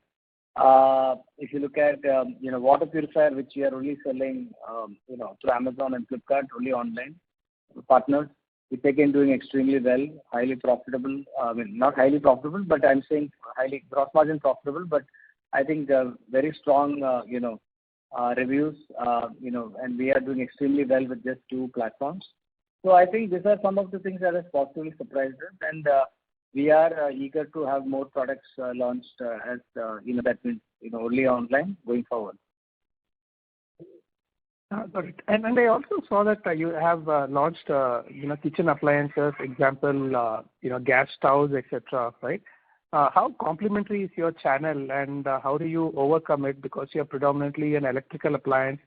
If you look at water purifier, which we are only selling through Amazon and Flipkart, only online partners, it's again doing extremely well, highly profitable. I mean, not highly profitable, but I'm saying highly gross margin profitable. But I think very strong reviews, and we are doing extremely well with just 2 platforms. So I think these are some of the things that have positively surprised us, and we are eager to have more products launched as that means only online going forward. Got it. And I also saw that you have launched kitchen appliances, example gas stoves, etc. Right? How complementary is your channel, and how do you overcome it? Because you are predominantly an electrical appliance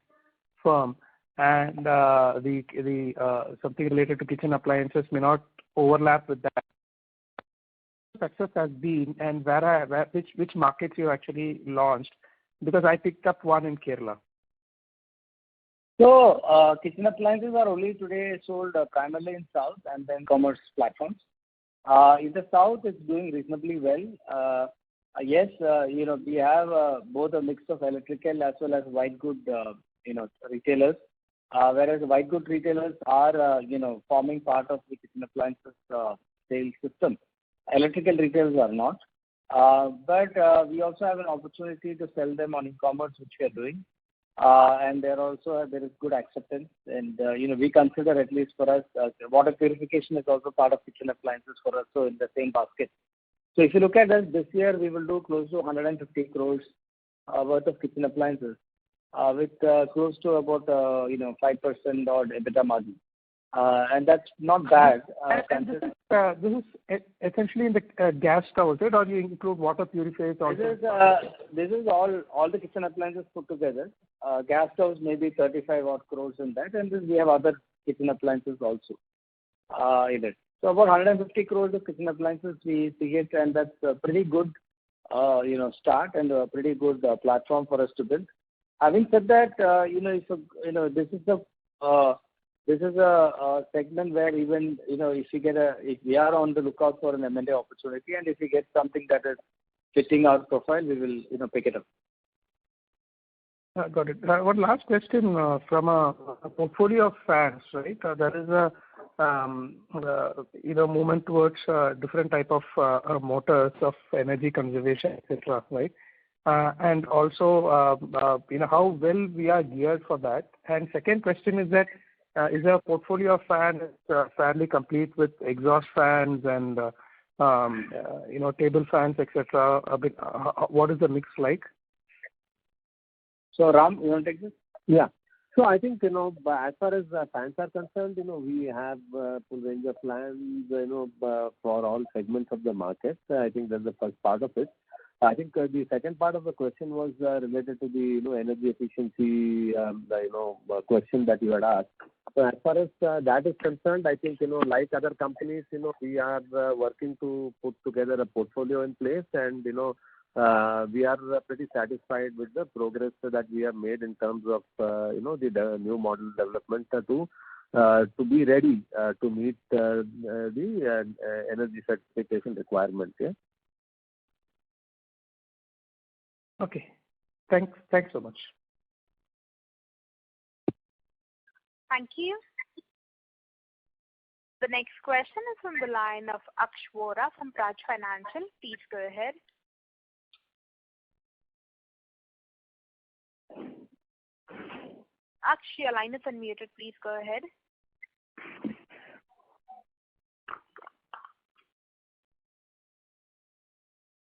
firm, and the something related to kitchen appliances may not overlap with that. Success has been, and which markets you actually launched? Because I picked up one in Kerala. So kitchen appliances are only today sold primarily in South and then commerce platforms. In the South, it's doing reasonably well. Yes, we have both a mix of electrical as well as white good, retailers. Whereas white good retailers are, forming part of the kitchen appliances sales system. Electrical retailers are not. But we also have an opportunity to sell them on e-commerce, which we are doing. And there is good acceptance. And, we consider, at least for us, water purification is also part of kitchen appliances for us, so in the same basket. So if you look at us this year, we will do close to 150 crores worth of kitchen appliances with close to about 5% odd EBITDA margin. and that's not bad. This is essentially in the gas stoves, right? Or you include water purifiers also? This is all the kitchen appliances put together. Gas stoves maybe 35 odd crores in that, and then we have other kitchen appliances also in it. So about 150 crores of kitchen appliances we see it, and that's a pretty good start and a pretty good platform for us to build. Having said that, this is a segment where even if we are on the lookout for an M&A opportunity, and if we get something that is fitting our profile, we will pick it up. Got it. One last question from a portfolio of fans, right? There is a movement towards different type of motors of energy conservation, etc. Right? And also, how well we are geared for that. And second question is that is our portfolio of fans fairly complete with exhaust fans and table fans, etc. What is the mix like? So Ram, you want to take this? Yeah. So I think, as far as fans are concerned, we have full range of plans, for all segments of the market. I think that's the first part of it. I think the second part of the question was related to the, energy efficiency, question that you had asked. So as far as that is concerned, I think, like other companies, we are working to put together a portfolio in place, and, we are pretty satisfied with the progress that we have made in terms of, the new model development to be ready to meet the energy certification requirements. Yeah. Okay. Thanks so much. Thank you. The next question is from the line of Aksh Vora from Praj Financial. Please go ahead. Aksh, your line is unmuted. Please go ahead.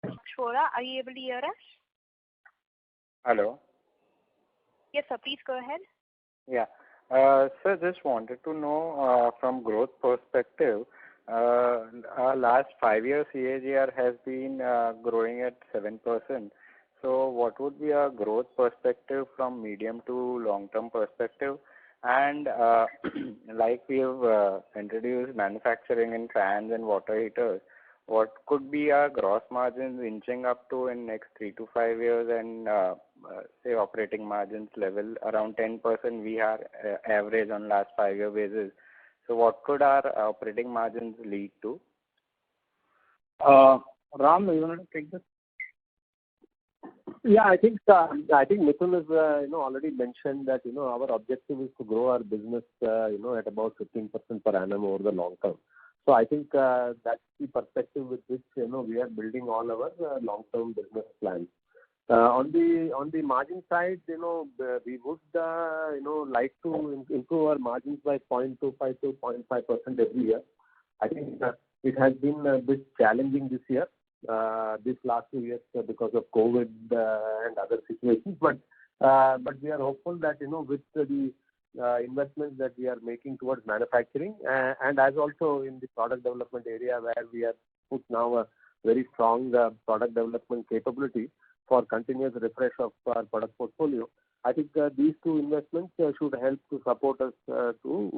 Aksh Vora, are you able to hear us? Hello. Yes, sir. Please go ahead. Yeah. Sir, just wanted to know from growth perspective, our last 5 years CAGR has been growing at 7%. So what would be our growth perspective from medium to long-term perspective? And like we have introduced manufacturing in fans and water heaters, what could be our gross margins inching up to in next 3 to 5 years, and say operating margins level around 10% we are average on last 5-year basis. So what could our operating margins lead to? Ram, you want to take this? Yeah, I think Mithun has already mentioned that our objective is to grow our business at about 15% per annum over the long term. So I think that's the perspective with which we are building all our long-term business plans. On the margin side, we would like to improve our margins by 0.25 to 0.5% every year. I think it has been a bit challenging this year, this last 2 years because of COVID and other situations. But we are hopeful that with the investments that we are making towards manufacturing and as also in the product development area, where we have put now a very strong product development capability for continuous refresh of our product portfolio. I think these two investments should help to support us to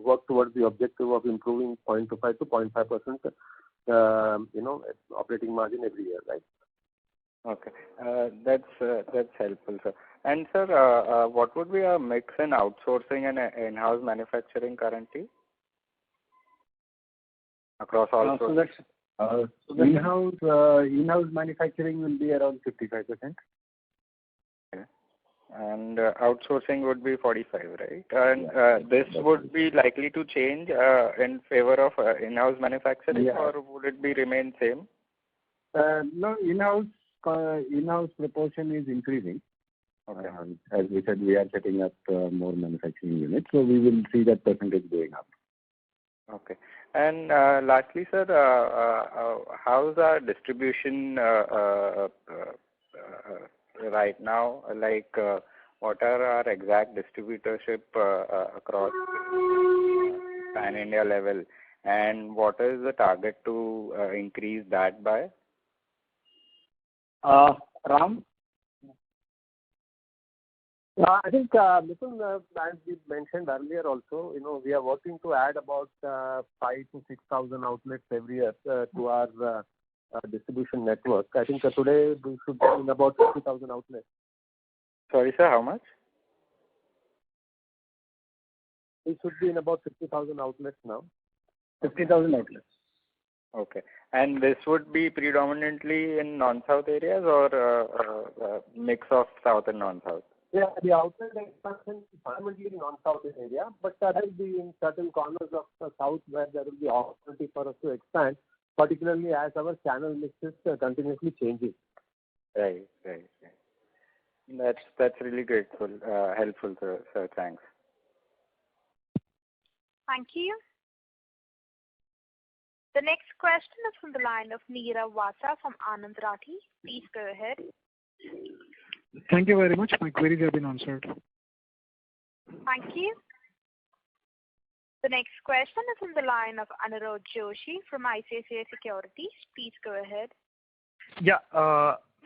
work towards the objective of improving 0.25 to 0.5%, operating margin every year, right? Okay, that's helpful, sir. And sir, what would be a mix in outsourcing and in-house manufacturing currently across all? In-house manufacturing will be around 55%. Okay. And outsourcing would be 45, right? And this would be likely to change in favor of in-house manufacturing, or would it be remain same? No, in-house proportion is increasing. Okay. As we said, we are setting up more manufacturing units, so we will see that percentage going up. Okay. And lastly, sir, how's our distribution right now? Like, what are our exact distributorship across pan-India level, and what is the target to increase that by? Ram? I think, Mithun, as we mentioned earlier also, we are working to add about 5,000 to 6,000 outlets every year to our distribution network. I think today we should be in about 50,000 outlets. Sorry, sir, how much? We should be in about 50,000 outlets now. 50,000 outlets. Okay. And this would be predominantly in non-south areas or a mix of south and non-south? Yeah, the outlet expansion is primarily in non-south area, but there will be in certain corners of the south where there will be opportunity for us to expand, particularly as our channel mix is continuously changing. Right. That's really grateful, helpful, sir. Thanks. Thank you. The next question is from the line of Neera Vasa from Anand Rathi. Please go ahead. Thank you very much. My queries have been answered. Thank you. The next question is from the line of Anirudh Joshi from ICICI Securities. Please go ahead. Yeah,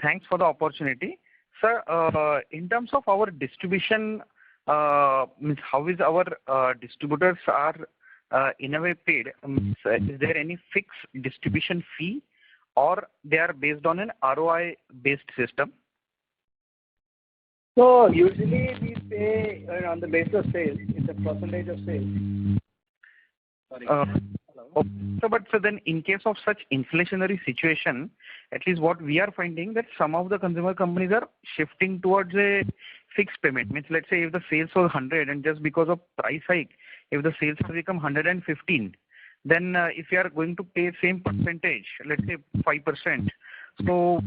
thanks for the opportunity. Sir, in terms of our distribution, means how is our distributors are in a way paid? Is there any fixed distribution fee or they are based on an ROI based system? So usually we pay on the basis of sales. It's a percentage of sales. Sorry. So then in case of such inflationary situation, at least what we are finding that some of the consumer companies are shifting towards a fixed payment. Means let's say if the sales was 100 and just because of price hike, if the sales has become 115, then if you are going to pay same percentage, let's say 5%, so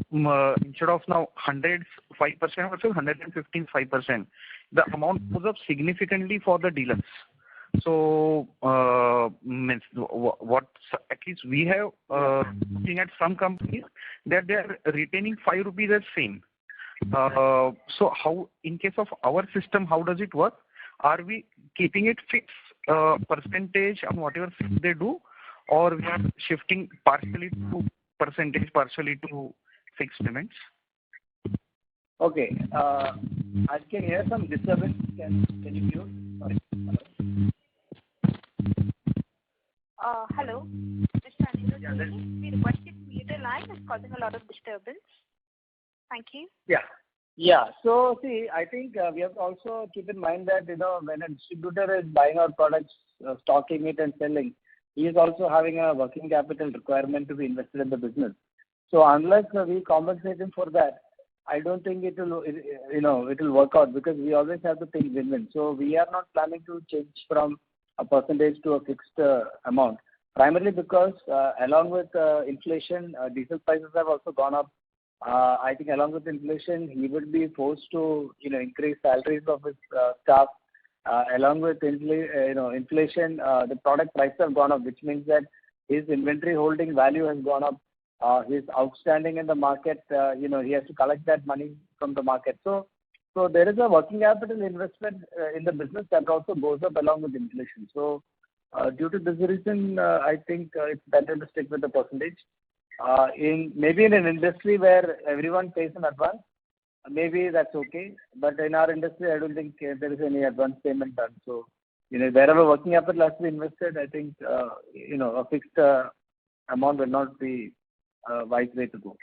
instead of now 100 5% versus 115 5%, the amount goes up significantly for the dealers. So means what at least we have looking at some companies that they are retaining 5 rupees as same. So how in case of our system, how does it work? Are we keeping it fixed percentage on whatever they do, or we are shifting partially to percentage, partially to fixed payments? Okay. I can hear some disturbance. Can you mute? Sorry. Hello. Mr. Anirudh, we request you to mute the line. It's causing a lot of disturbance. Thank you. Yeah. So see, I think we have to also keep in mind that when a distributor is buying our products, stocking it and selling, he is also having a working capital requirement to be invested in the business. So unless we compensate him for that, I don't think it will work out, because we always have to think win-win. So we are not planning to change from a percentage to a fixed amount, primarily because along with inflation, diesel prices have also gone up. I think along with inflation, he would be forced to increase salaries of his staff. Along with inflation, the product prices have gone up, which means that his inventory holding value has gone up. His outstanding in the market, he has to collect that money from the market. So there is a working capital investment in the business that also goes up along with inflation. So due to this reason, I think it's better to stick with the percentage. Maybe in an industry where everyone pays in advance, maybe that's okay. But in our industry, I don't think there is any advance payment done. So wherever working capital has to be invested, I think a fixed amount will not be a wise way to go.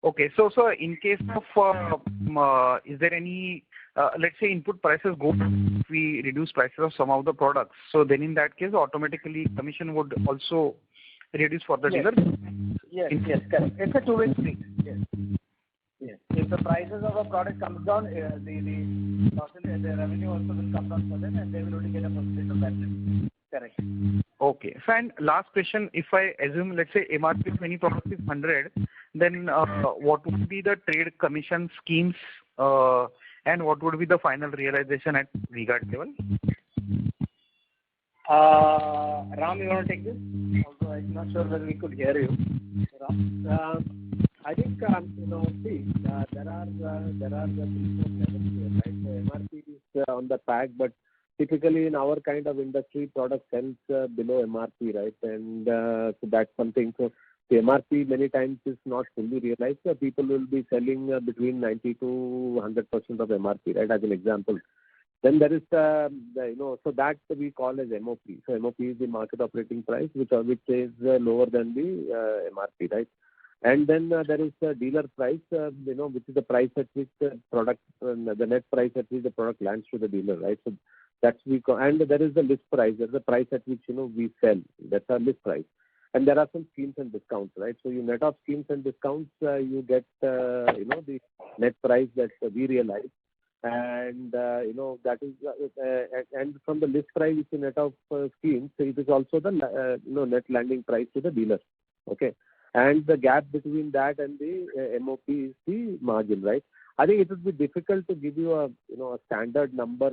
Okay, so in case of is there any let's say input prices go up, if we reduce prices of some of the products, so then in that case automatically commission would also reduce for the dealer? Yes, correct. It's a two-way street. Yes. If the prices of a product comes down, the revenue also will come down for them, and they will only get a percentage of that. Correct. Okay. So and last question, if I assume, let's say MRP of any product is 100, then what would be the trade commission schemes and what would be the final realization at V-Guard level? Ram, you want to take this? Although I'm not sure whether we could hear you. Ram? I think, there are the 3-4 levels here, right? The MRP is on the pack, but typically in our kind of industry, product sells below MRP, right? And so that's something. So the MRP many times is not fully realized. So people will be selling between 90 to 100% of MRP, right? As an example. Then there is so that we call as MOP. So MOP is the market operating price, which is lower than the MRP, right? And then there is the dealer price, which is the price at which the product, the net price at which the product lands to the dealer, right? So that's and there is the list price. There's the price at which we sell. That's our list price. And there are some schemes and discounts, right? So you net off schemes and discounts, you get the net price that we realize. And that is and from the list price which you net off schemes, it is also the net landing price to the dealer. Okay, and the gap between that and the MOP is the margin, right? I think it would be difficult to give you a standard number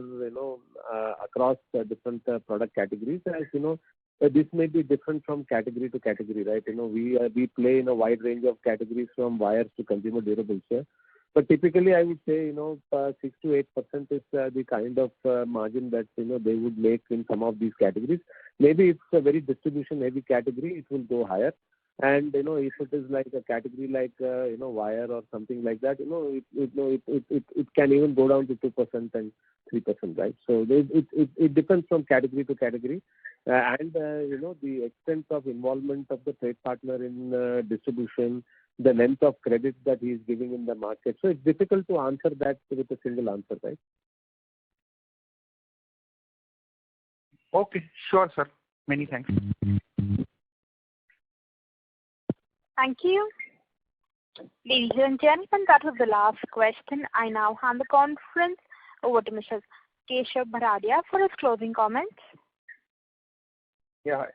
across different product categories, as this may be different from category to category, right? We play in a wide range of categories from wires to consumer durables. But typically, I would say 6 to 8% is the kind of margin that they would make in some of these categories. Maybe it's a very distribution heavy category, it will go higher. And if it is like a category like wire or something like that, it can even go down to 2% and 3%, right? So it depends from category to category, and the extent of involvement of the trade partner in distribution, the length of credit that he is giving in the market. So it's difficult to answer that with a single answer, right? Okay, sure, sir. Many thanks. Thank you. Ladies and gentlemen, that was the last question. I now hand the conference over to Mr. Keshav Bharadia for his closing comments. Yeah, hi.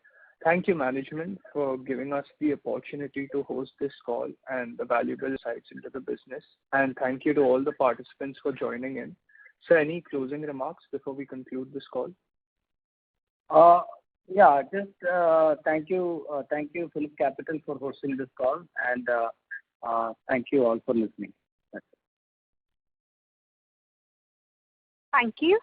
Thank you, management, for giving us the opportunity to host this call and the valuable insights into the business. And thank you to all the participants for joining in. So any closing remarks before we conclude this call? Yeah, just thank you, Phillip Capital, for hosting this call, and thank you all for listening. Thank you.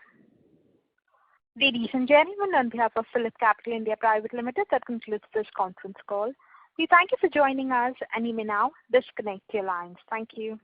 Ladies and gentlemen, on behalf of Phillip Capital India Private Limited, that concludes this conference call. We thank you for joining us, and you may now disconnect your lines. Thank you.